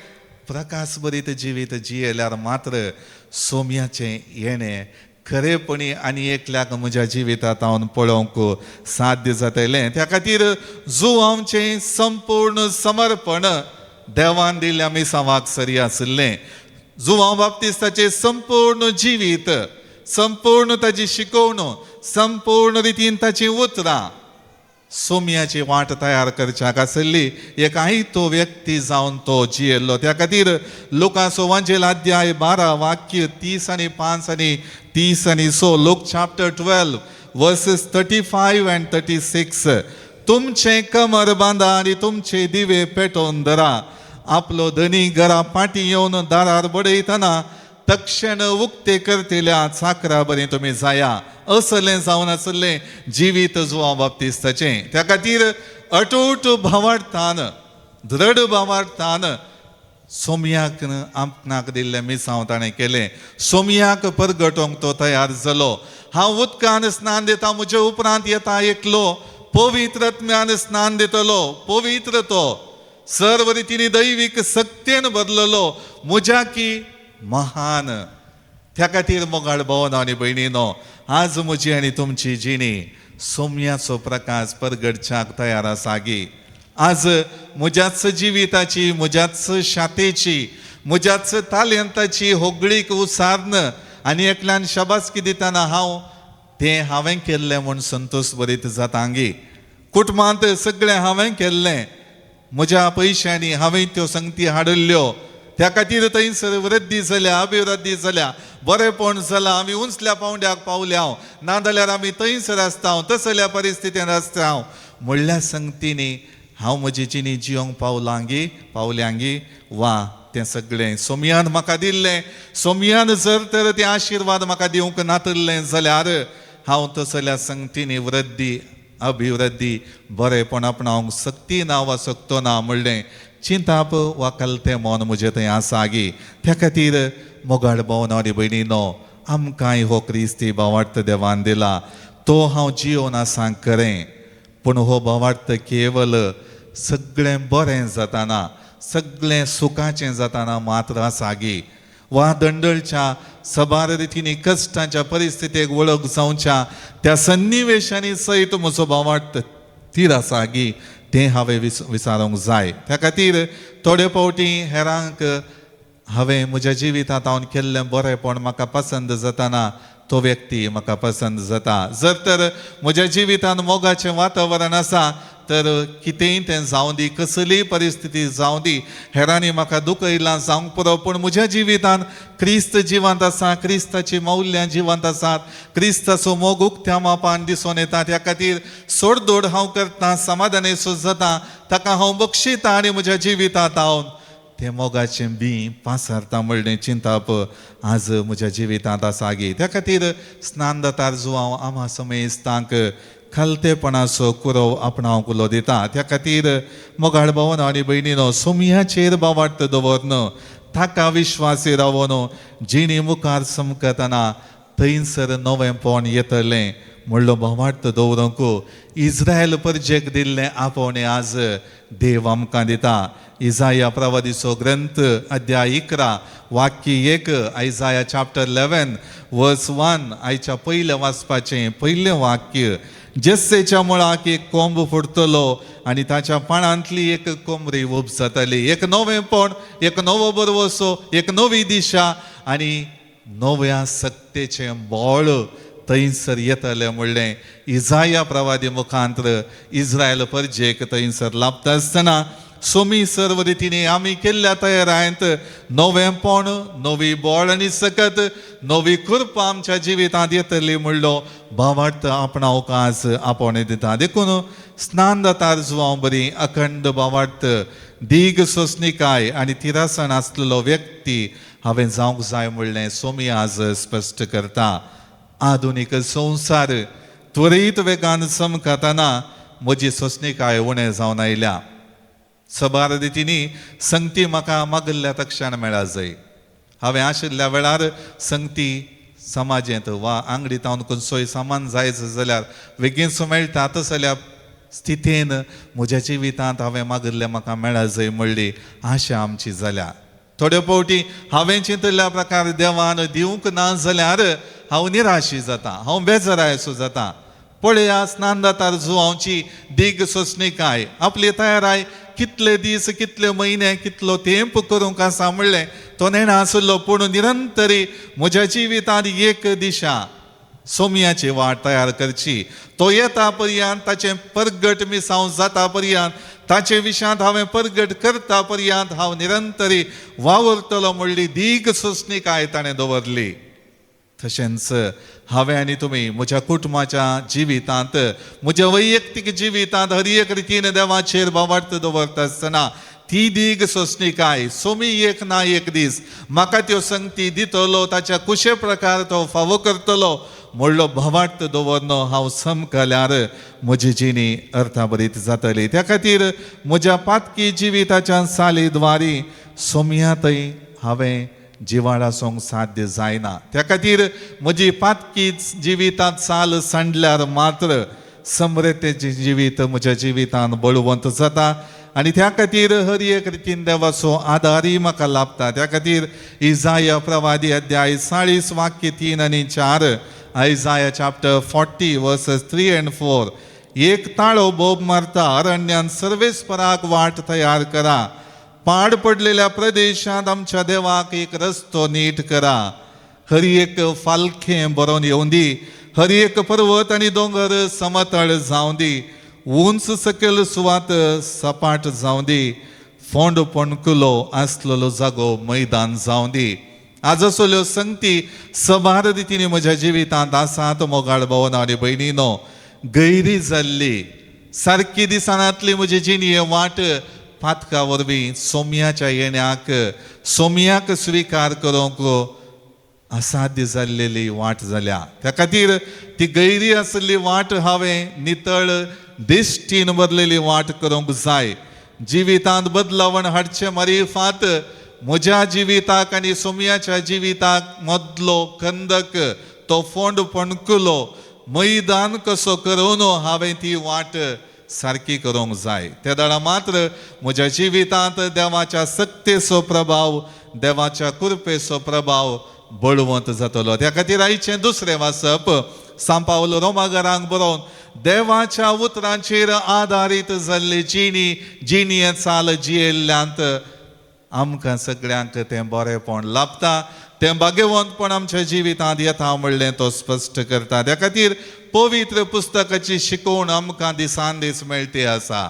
प्रकाश भरीत जिवीत जियेल्यार मात्र सोमयाचें येणें खरेपणी आनी एकल्याक म्हज्या जिवितांत हांव पळोवंक साध्य जातलें. त्या खातीर जो आमचें संपूर्ण समर्पण देवान दिल्ल्या मिसावाक सरी आशिल्लें, जो हांव बाप्तिस्ताचें संपूर्ण जिवीत, संपूर्ण ताची शिकोवण, संपूर्ण रितीन ताची उतरां सोमयाची वाट तयार करच्याक आशिल्ली एक तो व्यक्ती जावन तो जियेल्लो. त्या खातीर लुकाचो वांजेल अध्याय 12 वाक्य 30 आनी 5 आनी 30 आनी 6, लूक चॅप्टर 12 वर्सेस 35 and 36. तुमचे कमर बांदा आनी तुमचे दिवे पेटोवन धरा. आपलो धनी घरा पाटी येवन दारार बडयतना तक्षण उक्ते करतेल्या चाकरा बरें तुमी जाया. असलें जावन आसलें जिवीत जुवांव बाप्तिस्ताचें. त्या खातीर अटूट भावार्थान, दृढ भावार्थान सोमयाक आपणाक दिल्लें मिसांव ताणें केलें. सोमयाक परगटोवंक तो तयार जालो. हांव उदकान स्नान दिता, म्हजे उपरांत येता एकलो पवित्रत्म्यान स्नान दितलो. पवित्र तो सर्व रितीनी दैवीक सक्तेन बदललो, म्हज्या की महान. त्या खातीर मोगाळ भावनो आनी भयणीनो, आज म्हजी आनी तुमची जिणी सोमयाचो प्रकाश परगडच्याक तयार आसा गी. आज म्हज्याच जिविताची, म्हज्याच शातेची, म्हज्याच तालेंताची होगळीक उसारण आनी एकल्यान शाबासकी दितना तें हांवें केल्लें म्हूण संतोश भरीत जाता गी. कुटुंबांत सगळें हांवें केल्लें, म्हज्या पयशांनी हांवें त्यो संगती हाडल्ल्यो, त्या खातीर थंयसर वृद्धी जाल्या, अभिवृद्धी जाल्या, बरेपण जालां, आमी उंचल्या पावंड्याक पावल्या, नाजाल्यार आमी थंयसर आसता, तसल्या परिस्थितीन आसता म्हणल्यार संगतीनी हांव म्हजी जिणी जियोंक पावल्यांगी वा तें सगळें सोमयान म्हाका दिल्लें. सोमयान जर तर तें आशिर्वाद म्हाका दिवंक नातल्लें जाल्यार हांव तसल्या संगतीनी वृद्धी, अभिवृद्धी, बरेपण आपणावंक सक्ती ना वा सकतो ना म्हणलें चिंताप वा कलतें मन म्हजें थंय आसा गी. त्या खातीर मोगाळ भावनो आनी भयणीनो, आमकांय हो क्रिस्ती भावार्थ देवान दिला, तो हांव जियोन आसा खरें, पूण हो भावार्थ केवल सगळें बरें जाताना, सगळें सुखाचें जाताना मात्र आसा गी. वा दंडळच्या सबार रितींनी कश्टांच्या परिस्थितीक वळख जावच्या त्या सन्निवेशांनी सयत म्हजो भावार्थ तीर आसा गी, तें हांवें विचारूंक जाय. त्या खातीर थोडे फावटी हेरांक हांवें म्हज्या जिवितांत हांव केल्लें बरेंपण म्हाका पसंद जाताना तो व्यक्ती म्हाका पसंद जाता. जर तर म्हज्या जिवितांत मोगाचें वातावरण आसा तर कितेंय तें जावं दी, कसलीय परिस्थिती जावं दी, हेरांनी म्हाका दुखयलां जावंक पुरो, पूण म्हज्या जिवितांत क्रिस्त जिवंत आसा, क्रिस्ताची मौल्ल्यां जिवंत आसात, क्रिस्ताचो मोग उक्त्या मापान दिसून येता. त्या खातीर सोडदोड हांव करतां, समाधानी जाता, ताका हांव बक्षितां आनी म्हज्या जिवितांत हांव तें मोगाचें बी पासारता म्हणलें चिंताप आज म्हज्या जिवितांत आसा गी. त्या खातीर स्नान जातार जो हांव आम्हा समेस्तांक खालतेपणाचो कुरव आपणावंक दिता. त्या खातीर मोगाळ भावन आनी भयणीनो, सोमयाचेर भावार्थ दवरन, ताका विश्वासी रावन जिणी मुखार समकतना थंयसर नवेंपण येतलें म्हणलो भावार्थ दवरूंक इस्रायल परजेक दिल्लें आपोवणें आज देव आमकां दिता. इसाया प्रवादीचो ग्रंथ अध्याय 11 वाक्य 1, आयजाया चॅप्टर 11 वर्स 1, आयच्या पयल्या वाचपाचें पयलें वाक्य. जेस्सेच्या मुळाक एक कोंब फुटतलो आनी ताच्या पानांतली एक कोंबरी उब जातली. एक नवेंपण, एक नवो बरवसो, एक नवी दिशा आनी नव्या सक्तेचें बळ थंयसर येतलें म्हणलें इसाया प्रवादी मुखांतर इस्रायल परजेक थंयसर लाभता आसतना सोमी सर्व रितींनी आमी केल्ल्या तयारायेंत नवेंपण, नवी बोळ आनी सकत नवी कृपा आमच्या जिवितांत येतली म्हणलो भावार्थ आपणावंक आज आपोवणें दिता. देखून स्नान जातार जो हांव बरी अखंड भावार्थ दीग सोंसणीकाय आनी तिरासन आसलेलो व्यक्ती हांवें जावंक जाय म्हणलें सोमी आज स्पश्ट करता. आधुनीक संवसार त्वरीत वेगान चमकतना म्हजी सोंसणीकाय उणें जावन आयल्या. सबार रितींनी संगती म्हाका मागल्ल्या तक्षण मेळा जाय. हांवें आशिल्ल्या वेळार संगती समाजेंत वा आंगडीत हांव खंयचोय सामान जाय जाल्यार बेगीनच मेळटा. तसल्या स्थितीन म्हज्या जिवितांत हांवें मागल्लें म्हाका मेळा जाय म्हणली आशा आमची जाल्या. थोड्या फावटी हांवें चिंतल्या प्रकार देवान दिवंक ना जाल्यार हांव निराशी जाता, हांव बेजारायसो जाता. पळया स्नान जातार जो हांवची दीग सोंसणीकाय आपली तयाराय कितले दीस, कितले म्हयने, कितलो तेंप करूंक आसा म्हणलें तो नेणा आसलो. पूण निरंतरी म्हज्या जिवितांत एक दिशा सोमयाची वाट तयार करची. तो येता पर्यंत, ताचें परगट मिसांव जाता पर्यंत, ताचे विशयांत हांवें परगट करता पर्यंत हांव निरंतरी वावरतलो म्हणली दीग सोंसणीकाय ताणें दवरली. तशेंच हांवें आनी तुमी म्हज्या कुटुंबाच्या जिवितांत, म्हज्या वैयक्तीक जिवितांत हर एक रितीन देवाचेर भावार्थ दवरता आसतना ती दीग सोंसणीकाय सोमी एक ना एक दीस म्हाका त्यो संगती दितलो, ताच्या कुशे प्रकार तो फावो करतलो म्हणलो भावार्थ दवरन हांव समकल्यार म्हजी जिणी अर्थाभरीत जातली. त्या खातीर म्हज्या पातकी जिविताच्या साली द्वारी सोमयातय हांवें जिवाळ आसूंक साध्य जायना. त्या खातीर म्हजी पातकी जिवितांत साल सांडल्यार मात्र समृद्धीचें जिवीत म्हज्या जिवितांत बळवंत जाता. आनी त्या खातीर हर एक रितीन देवाचो आदारय म्हाका लाभता. त्या खातीर इसाया प्रवादी अध्याय 40 वाक्य 3 आनी 4, आयजाया चॅप्टर 40 वर्सेस 3 and 4. एक ताळो बोब मारता, अरण्यान सर्वेस्पराक वाट तयार करा. पाड पडलेल्या प्रदेशांत आमच्या देवाक एक रस्तो नीट करा. हर एक फालखें बरोवन येवं दी, हर एक पर्वत आनी दोंगर समतळ जावं दी, उंच सकयल सुवात सपाट जावं दी. फोंड पणकुलो आसलेलो जागो मैदान जावं दी. आज असल्यो संगती सबार रितीन म्हज्या जिवितांत आसात मोगाळ भावना आनी भयणीनो. गैरी जाल्ली सारकी दिसांतली म्हजी जिणी वाट पातका वरवीं सोम्याच्या येण्याक सोम्याक स्विकार करूंक असाध्य जाल्लेली वाट जाल्या. त्या खातीर ती गैरी आसली वाट हांवें नितळ दिश्टीन बदलेली वाट करूंक जाय. जिवितांत बदलावण हाडचे मारिफात म्हज्या जिविताक आनी सोम्याच्या जिविताक मदलो खंदक तो फोंड पणकुलो मैदान कसो करून हांवें ती वाट सारकी करूंक जाय. त्या दाडा मात्र म्हज्या जिवितांत देवाच्या सक्तेचो प्रभाव देवाच्या कृपेचो प्रभाव बळवंत जातलो. त्या खातीर आयचें दुसरें वाचप सान पावलो रोमाकारांक बरोवन देवाच्या उतरांचेर आदारीत जाल्ली जिणी चाल जियेल्ल्यांत आमकां सगळ्यांक तें बरेंपण लाभता. तें भाग्यवंतपण आमच्या जिवितांत येता म्हणलें तो स्पश्ट करता. त्या खातीर पवित्र पुस्तकाची शिकवण आमकां दिसान दीस मेळटी आसा.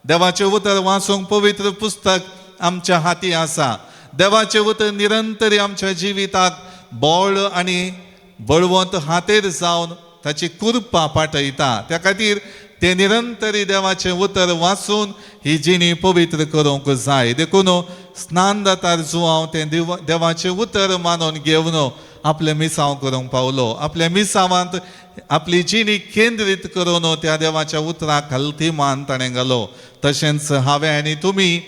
देवाचें उतर वाचूंक पवित्र पुस्तक आमच्या हाती आसा. देवाचें उतर निरंतरी आमच्या जिविताक बळ आनी बळवंत हातेर जावन ताची कृपा पाठयता. त्या खातीर तें निरंतरी देवाचें उतर वाचून ही जिणी पवित्र करूंक जाय. देखून स्नान जातार जुवांव तें देवाचें उतर मानून घेवन आपलें मिसांव करूंक पावलो. आपल्या मिसावांत आपली जिणी केंद्रीत करून त्या देवाच्या उतराक हलती मान ताणें घालो. तशेंच हांवें आनी तुमी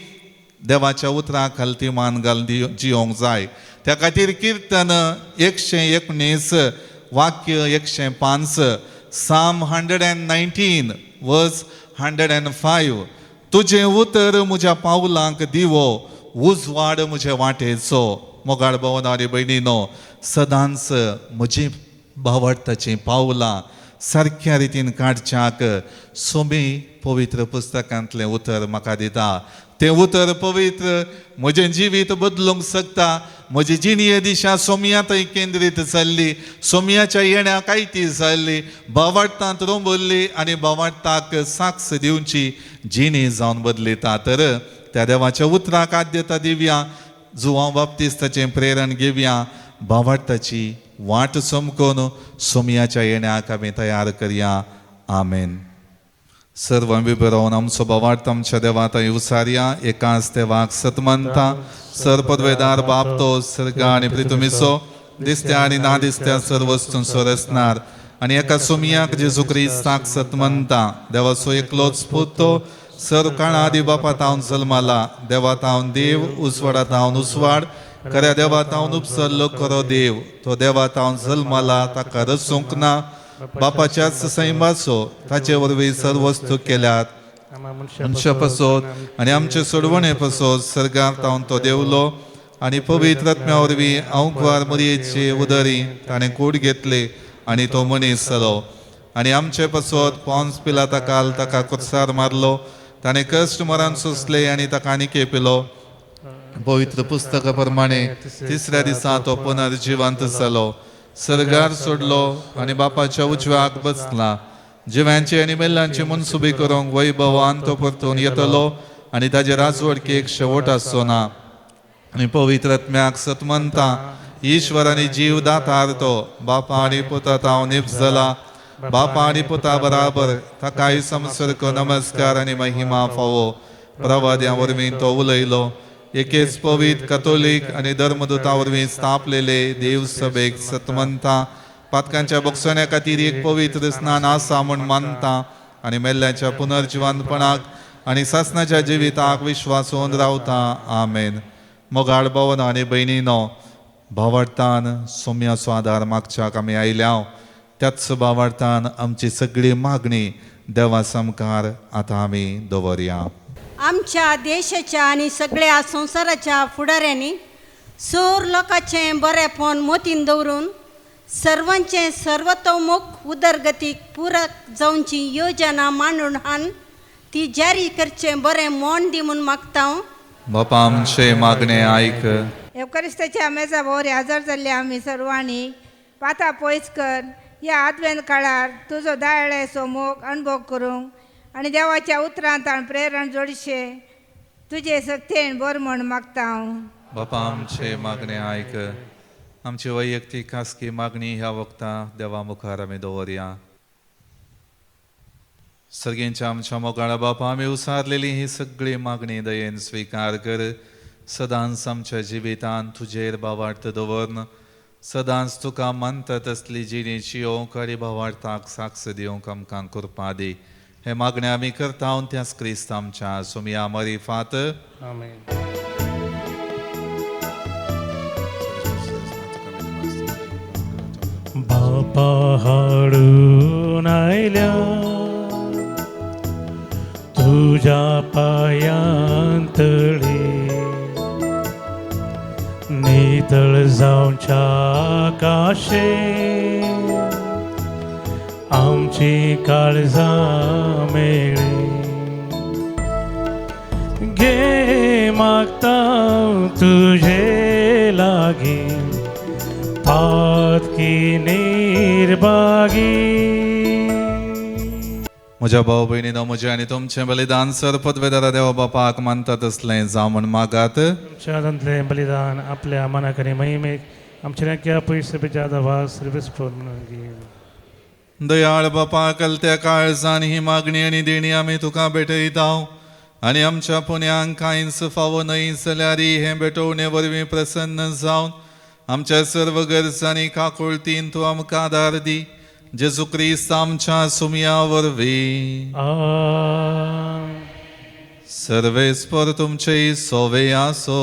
देवाच्या उतराक हलती मान घालून जियोंक जाय. त्या खातीर किर्तन 119 वाक्य 105 Psalm 119 verse 105 तुझे उतर म्हज्या पावलांक दिवो उजवाड म्हजे वाटेचो. मोगाळ भवनारी भयणीनो सदांच म्हजी भावार्थाचीं पावलां सारक्या रितीन काडच्याक सोमी पवित्र पुस्तकांतलें उतर म्हाका दिता. तें उतर पवित्र म्हजें जिवीत बदलूंक शकता. म्हजी जिणी हे दिशा सोम्यातय केंद्रीत जाल्ली. सोम्याच्या येण्याक आयती जाल्ली. भावार्थांत रोंबल्ली आनी भावार्थाक साक्ष दिवची जिणी जावन बदलिता. तर त्या देवाच्या उतराक आद्यता दिवया. जुवांव बाप्तिस्ताचें प्रेरण घेवया. भावार्थाची वाट चमकोवन सोम्याच्या येण्याक आमी तयार करया. आमेन. सर्व विबरोवन आमचो भावार्थ आमच्या देवात उसारया. एकाच देवाक सतमंता सर्पद्वेदार बापतो सर्गा आनी पृथ्वीचो दिसत्या आनी ना दिसत्या सर्व वस्तूंचो रचणार आनी एका सोमयाक जेजू क्रिस्ताक सतमंता देवाचो एकलोच पुतो सर्व काळा आदी बापात हांव जल्माला. देवात हांव देव उजवाडात हांव उजवाड खऱ्या देवात हांव उपसरलो खरो देव. तो देवात हांव जल्माला ताका रचूंक ना. बापाच्याच सैमाचो ताचे वरवीं सर्व वस्तू केल्यात. मनशा पसोत आनी आमचे सोडवणे पसोत सर्गांत हांव तो देवलो आनी पवित्र आत्म्या वरवीं अंकवार मरयेचे उदरी ताणें कूड घेतले आनी तो मनीस जालो. आनी आमचे पसोत पॉन्स पिलाताकाल ताका कुर्सार मारलो. ताणें कश्ट मरण सोंसले आनी ताका आनीक पिलो. पवित्र पुस्तका प्रमाणे तिसऱ्या दिसा तो पुनर्जिवंत जालो. सर्गार सोडलो आनी बापाच्या उजव्याक बसला. जिव्यांची आनी मेल्लांची मनसुबी करूंक वैभवान तो परतून येतलो आनी ताजे राजवडकी एक शेवट आसचो ना. आनी पवित्र आत्म्याक सतमंता ईश्वर आनी जीव दातार तो बापा आनी पुतात हांव निप्स जाला. बापा आनी पुता बराबर ताकाय समसरको नमस्कार आनी महिमा फावो. प्रवाद्या वरवीं तो उलयलो. एकेच पवित्र कथोलीक आनी धर्मदुता वरवीं स्थापलेले देव सभेक सतमंता पातकांच्या बक्षण्या खातीर एक पवित्र स्नान आसा म्हूण मानता आनी मेल्ल्याच्या पुनर्जिवंतपणाक आनी सासणाच्या जिविताक विश्वासून रावता. आमेन. मोगाळ भवन आनी भयणीनो भावार्थान सोम्याचो आदार मागच्याक आमी आयल्या. त्याच भावार्थान आमची सगळी मागणी देवा समकार आतां आमी दवरया. आमच्या देशाच्या आणि सगळ्या संवसाराच्या फुडाऱ्यांनी सोर लोकांचें बरेंपण मोतीन दवरून सर्वांचे सर्वतोमुख उदरगतीक पुरक जावची योजना मांडून हान ती जारी करचें बरें मोन दी म्हूण मागता. बापा आमचे मागणे आयक. एवकारिस्ताच्या मेजा भोवरी हजर जाल्ले आमी सर्वांनी पाता पयस कर. ह्या आदवेंत काळार तुजो दायळेचो मोग अणभव करूंक आनी देवाच्या उतरांत प्रेरण जोडशे तुजे सक्तेन बर म्हण मागता हांव. बापा आमचे मागणे आयक. आमची वैयक्तीक खासगी मागणी ह्या वक्ता देवा मुखार आमी दवरया. सर्गेंच्या आमच्या मोगाळा बापा आमी उसारलेली ही सगळी मागणी दयेन स्वीकार कर. सदांच आमच्या जिवितान तुजेर भावार्थ दवरन सदांच तुका मानता तसली जिणेची येवंक आनी भावार्थाक साक्ष दिवंक आमकां करपा दी. हे मागणे आमी करता त्याच क्रिस्त आमच्या सुमिया मरी फात. आमेन. बापा हाडून आयल्या तुझ्या पायांतळी नितळ जावच्या काशे आमची काळजां मेळी. घे मागता तुझे लागी पातकी निर्भागी. म्हज्या भाव भयणीनो म्हजें आनी तुमचें बलिदान सर पदवेदारा देवा बापाक मानता तसलें जावं म्हण मागात. आमच्या दांतलें बलिदान आपल्या मनाक आनी महिमेक आमच्या नक्या पयस वास पूर्ण घे. दयाळ बापा कलत्या काळजान ही मागणी आनी देणी आमी तुका भेटयता आनी आमच्या पुण्यांक कांयच फावो न्हय जाल्यार हें भेटोवणे वरवीं प्रसन्न जावन आमच्या सर्व गरजांनी काकुळतीन तूं आमकां आदार दी. जेजू क्रिस्त आमच्या सुमिया वरवीं. सर्वेस्पर तुमचे सोवे आसो.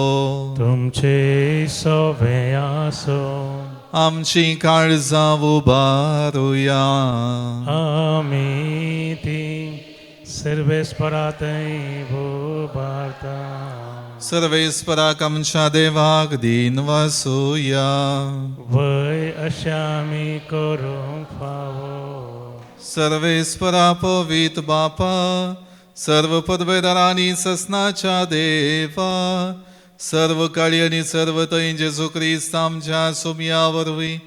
तुमचे सोवे आसो. आमची काळजां उबारुया. आमी ती सर्वेस्परातय भोबारता. सर्वेस्पराक आमच्या देवाक दिन वासुया. वय अशा आमी करूंक फावो. सर्वेस्परा पवित बापा सर्व पदवेदारांनी ससनाच्या देवा सर्व काळी आनी सर्व थंय जेजू क्रिस्त आमच्या सुमिया वरवीं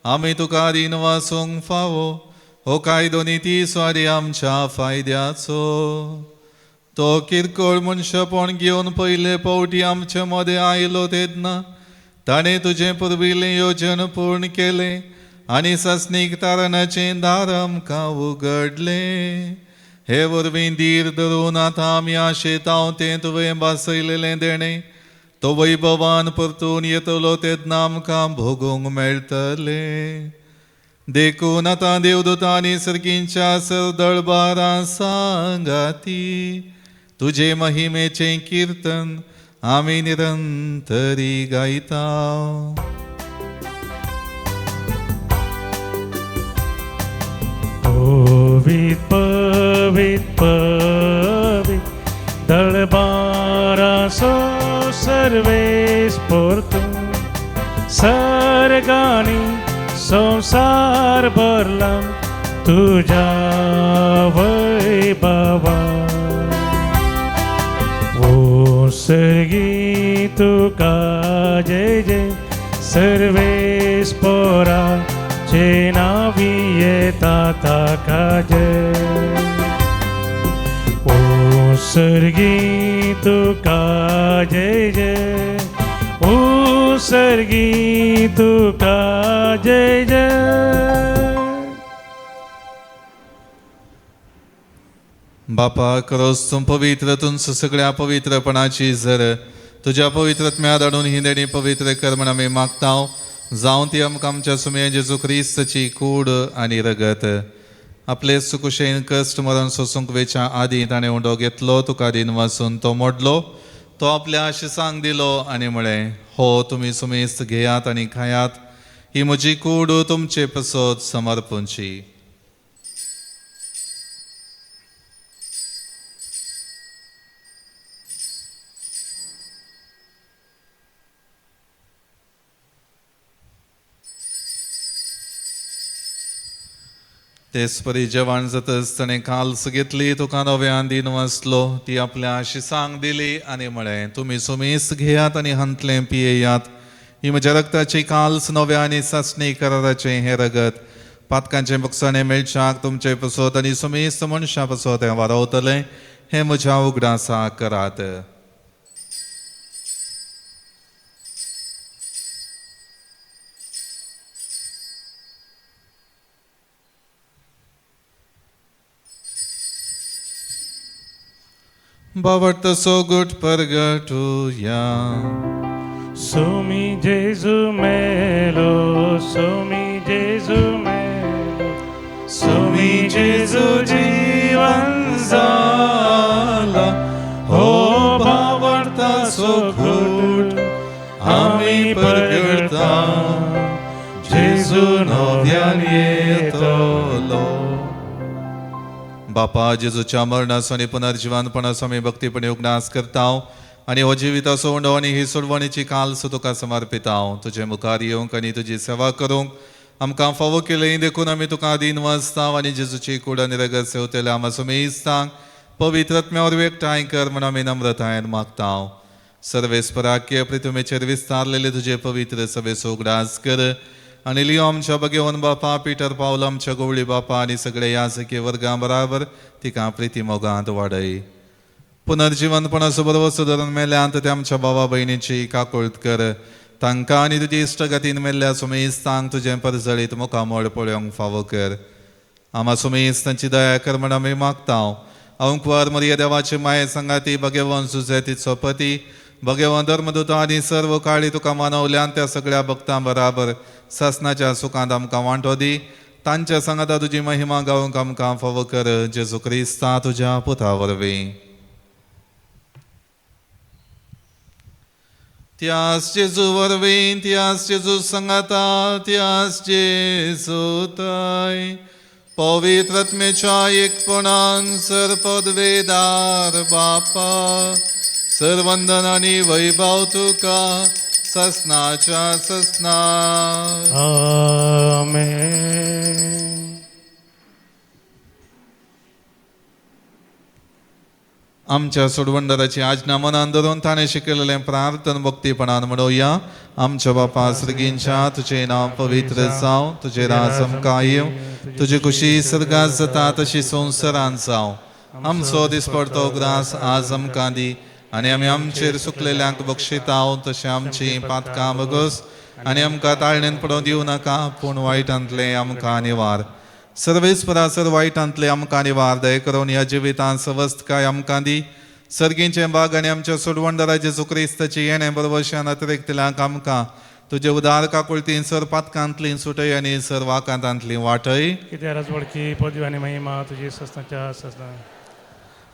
आमी तुका दिन वासूंक फावो. हो कायदो निती स्वारी आमच्या फायद्याचो. तो किरकोळ मनशापण घेवन पयले फावटी आमचे मदें आयलो तेन्ना ताणें तुजें पुर्विल्लें येवजन पूर्ण केलें आनी सस्नीक तारणाचें दार आमकां उगडलें. हे वरवीं धीर धरून आतां आमी आशेतांव तें तुवें बासयलेलें देणें तो वैभवान परतून येतलो तेन्ना आमकां भोगूंक मेळटलें. देखून आतां देवदूतांनी सर्गींच्या सरदळबारां सांगाती तुजे महिमेचें कीर्तन आमी निरंतरी गायता. पवित पवित पवित दळबारासो सर्वेस परतून सर्गानी संसार भरला तुझ्या वैभवा. ओ सर्गी तुका जय जय सर्वेस परा चे नावी येता ताका जय. ओ सर्गी तुका जय जय. ओ सर्गी तुका जय जय. बापा करोस तूं पवित्र तुंच सगळ्या पवित्रपणाची जर तुज्या पवित्रत्म्या धाडून ही देणी पवित्र कर म्हण आमी मागता. जावं ती आमकां आमच्या सुमये जेजू क्रिस्ताची कूड आनी रगत. आपले सुकुशेन कश्ट मरण सोसूंक वेच्या आदीं ताणें उंडो घेतलो तुका दिन वाचून तो मोडलो. तो आपल्या आशिसांक दिलो आनी म्हळें हो तुमी सुमेस्त घेयात आनी खायात. ही म्हजी कूड तुमचे पसत समर्पूंची. तेच परी जेवण जातच ताणें काल्स घेतली तुका नव्यान दिन वाचलो. ती आपल्या आशिसांक दिली आनी म्हळें तुमी सुमेस्त घेयात आनी हांतलें पियेयात. ही म्हज्या रक्ताची काल्स नव्या आनी सासणी कराराचें हें रगत पातकांचें बक्षाणें मेळच्याक तुमचे पसत आनी सुमेस्त मनशां पसत हें वारवतलें. हें म्हज्या उगडासा करात. बावडतसो गुट परगटुया. सोमी जेजू मेलो, सोमी जेजू मेलो, सोमी जेजू जीवन जाला हो बावडतसो गुट आम्ही परगडता जेजू नव्यान येतलो. बापा जेजूच्या मरणाचो आनी पुनर्जिवानपणाचो आमी भक्तीपणे उगनास करता आनी हो जिविताचो उंडो आनी ही सोडवणीची काल सो तुका समर्पिता. तुजे मुखार येवंक आनी तुजी सेवा करूंक आमकां फावो केलें देखून आमी तुका अधीन वाचता आनी जेजूची कूड आनी रगत सेवतल्या आमचो मेस्तांक पवित्र आत्म्यावर एकठांय कर म्हण आमी नम्रतायेन मागता. सर्वेस्पराक्य पृथ्वीचेर विस्तारलेले तुजे पवित्र सभेचो उगडास कर आनी लिओ आमच्या भगवन बापा पिटर पावल आमच्या गवळी बापा आनी सगळे याजकी वर्गां बराबर तिका प्रिती मोगांत वाडय. पुनर्जिवनपणाचो बरो सुदारून मेल्यांत ते आमच्या भावा भयणीची काकुळट कर. तांकां आनी तुजी इश्टगतीन मेल्ल्या सुमेस्तांक तुजें परजळीत मुखामोळ पळोवंक फावो कर. आमा सुमेस्तांची दया कर म्हण आमी मागता. अवंकवार मरिया देवाची माये संगाती भगवन सुजे तिचो पती भगवन धर्मदूता आनी सर्व काळी तुका मानवल्यान त्या सगळ्या भक्तां बराबर सासनाच्या सुखांत आमकां वांटो दी. तांच्या सांगाता तुजी महिमा गावंक आमकां फावो कर. जेजू क्रिस्ता तुज्या पुता वरवीं. त्याच जेजू वरवीं त्याच जेजू सांगाता त्याच जेजू थंय पवित्र आत्मेच्या एकपणान सरपदवेदार बापा सर्वंदन आनी वैभव तुका ससनाच्या ससना. आमेन. आमच्या सोडवंडराची आज्ञा मनान धरून ताणें शिकयलेलें प्रार्थन भक्तीपणान म्हणोया. आमच्या बापा सर्गींच्या तुजें नांव पवित्र जावं, तुजें राज आमकां येवं, तुजी खुशी सर्गांत जाता तशी संवसारांत जावं. आमचो दिसपडतो ग्रास आज आमकां दी आनी आमी आमचेर सुकलेल्यांक बक्षिता तशें आमची पातकां बगस आनी आमकां ताळणेन पडोवं दिवं नाका पूण वायटांतलें आमकां निवार. सर्वेस्परासर वायटांतले आमकां निवार. दय करून ह्या जिवितांत सवस्थकाय आमकां दी. सर्गींचे बाग आनी आमच्या सोडवंडरा जेजू क्रिस्ताची येणें बरोबरशान अतिरिक्तल्यांक आमकां तुजे उदार काकुळतीन सर पातकांतली सुटय आनी सर वाकांतांतली वाटय. कित्याक राजवडकी पदवी आनी महिमा तुजी ससनाच्या ससना.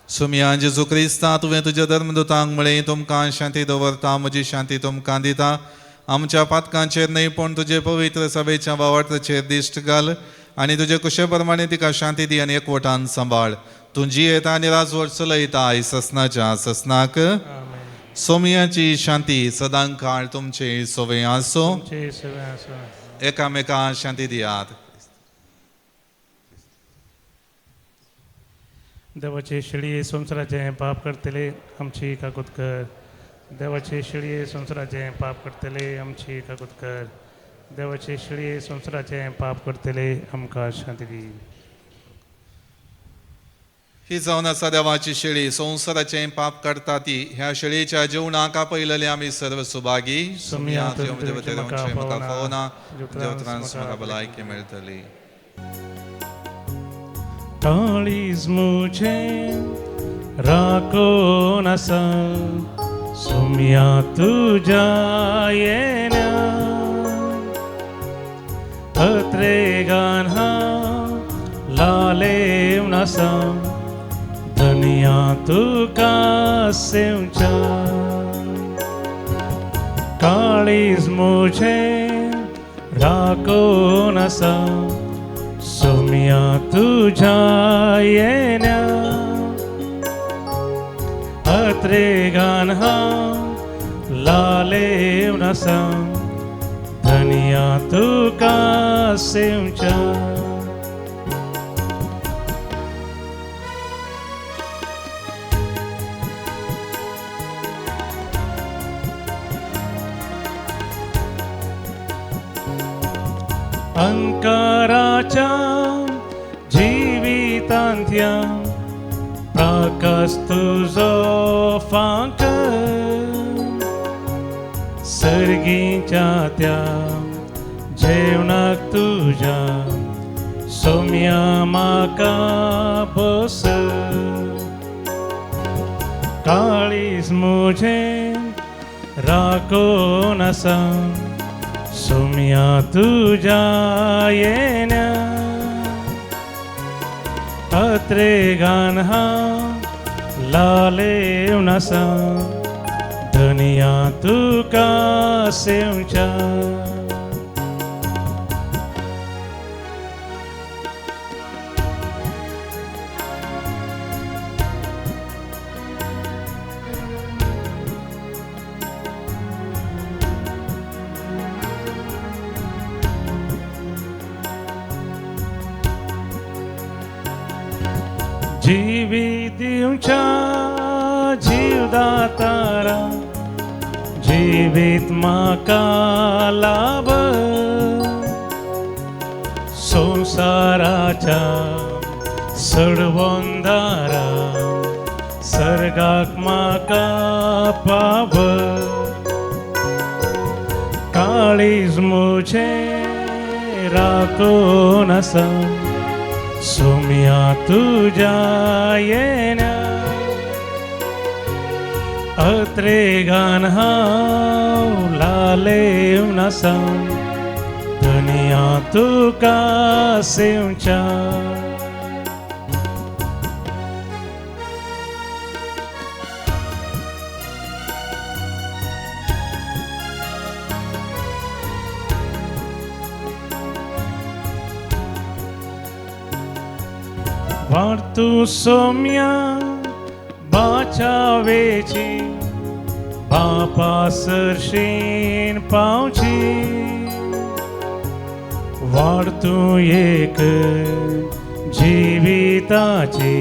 सुमया जेजू क्रिस्ता तुवें तुज्या धर्मदूतांक म्हळें तुमकां शांती दवरता म्हजी शांती तुमकां दिता. आमच्या पातकांचेर न्हय पूण तुजे पवित्र सभेच्या वावरताचेर दिश्ट घाल आनी तुजे कुशे प्रमाणे तिका शांती दी आनी एकवटान सांबाळ. तुजी येता आनी राजवट चलयता ससनाच्या ससनाक. सोमयाची शांती सदां काळ तुमचे सोवे आसो. एकामेकां शांती दियात. देवाचे शिळये संवसाराचें पाप करतले आमची काकूत कर. देवाचे शिळये संवसाराचें पाप करतले आमची काकूत कर. देवाचे शिळये संवसाराचें पाप करतले आमकां शांती दी. ही जावन आसा देवाची शेळी संवसाराचें पाप करता ती. ह्या शेळयेच्या जेवणाक आपयलेले आमी सर्व सुभागी. म्हाका फोना देवत्रांस म्हाका भलायकी मेळटली. काळीज मुझे राखून आसा सुम्या तुज्या येण्या. अत्रेगान हांव लालेवन आसा धनिया तुका सेवच्या. काळीज मुझे राखून आसा सोम्या तुझ्या येण्या. अत्रेगान हांव लालेवन आसा धनिया तुका सेवच्या. अंकाराच्या जिवितांत्या प्रकाश तुजो फांक. सर्गीच्या त्या जेवणाक तुज्या सोम्या म्हाका बस. काळीज मुझे राखून असा सोम्या तुझ्या येण्या अत्रे गान हा लाले उनसा दुनिया तुका सेवच्या जीवितच्या जीवदातारा जीवित माका लाभ संसाराच्या सडवंदारा सर्गाक माका पाव काळीज मुझे राखून असा सोम्या तुझ्या येण्या अत्रे गान हाव लाले उनसा दुनिया तुका सेवच्या वार्तू सोम्या बाचावेची बापा सरशीन पावची वार्तू एक जीविताची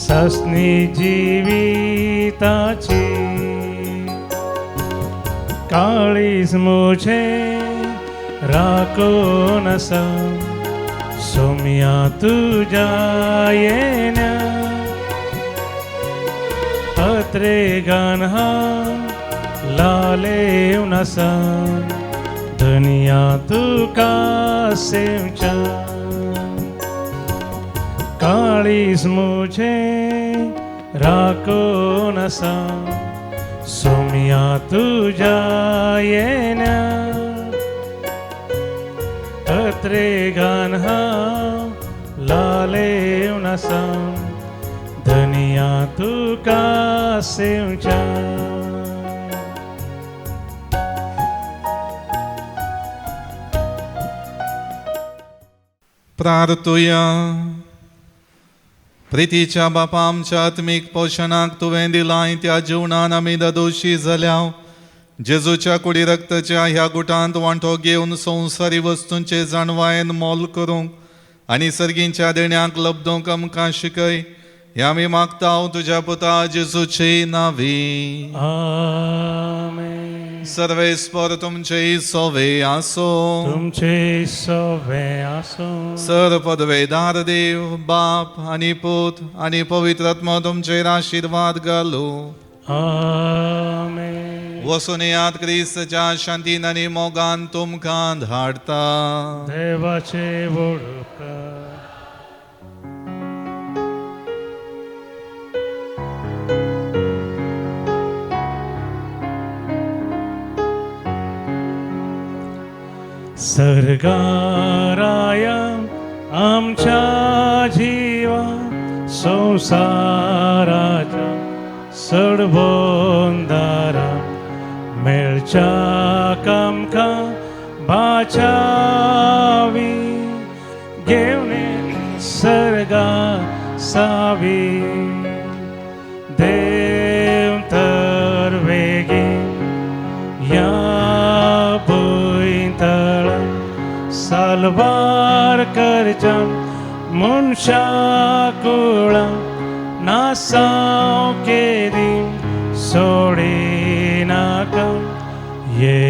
ससनी जीविताची काळीज मुझे राखून असा सोम्या तुझ्या येण्या अत्रे गान हा लाले उनसा दुनिया तुका सेवच्या काळीज मुझे राखून असा सोम्या तुझ्या येण्या अत्रे गान हा लाले उनसा दुनिया तुका सेवच्या प्रार्थुया प्रितीच्या बापा आमच्या आत्मीक पोषणाक तुवें दिलाय त्या जीवनान आमी दोशी जाल्या जेजूच्या कुडी रक्ताच्या ह्या गुटांत वांटो घेवन संवसारी वस्तूंचे जाणवायेन मोल करूंक आनी सर्गींच्या देण्याक लब्धोंक आमकां शिकय हे आमी मागता तुझ्या पुता जेजूचे नावी आमेन. सर्वेस्पर तुमचे सोवे आसो तुमचे सोवे आसो सर पदवेदार देव बाप आनी पूत आनी पवित्र आत्मा तुमचेर आशीर्वाद घालो आमेन. वसून याद क्रिस्ताच्या शांतीन आनी मोगान तुमकां धाडता देवाचे वळख सर्गाराया आमच्या जीवा संसाराच्या सडबोंदारा मेळच्या कामका बाचावी घेवने सर्गा सावी देव तर वेगे या तळ सालवार करच्या मनशा कुळा नासाव केदी सोडे नाका ये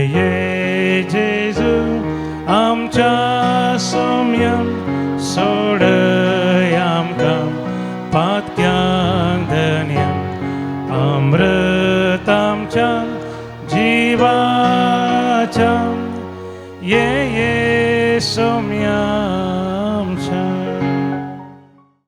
जेजू आमच्या सोम्यम सोडय आमकां पातक्यांक धन्यम अमृत आमच्या जीवाच्या ये सोम्या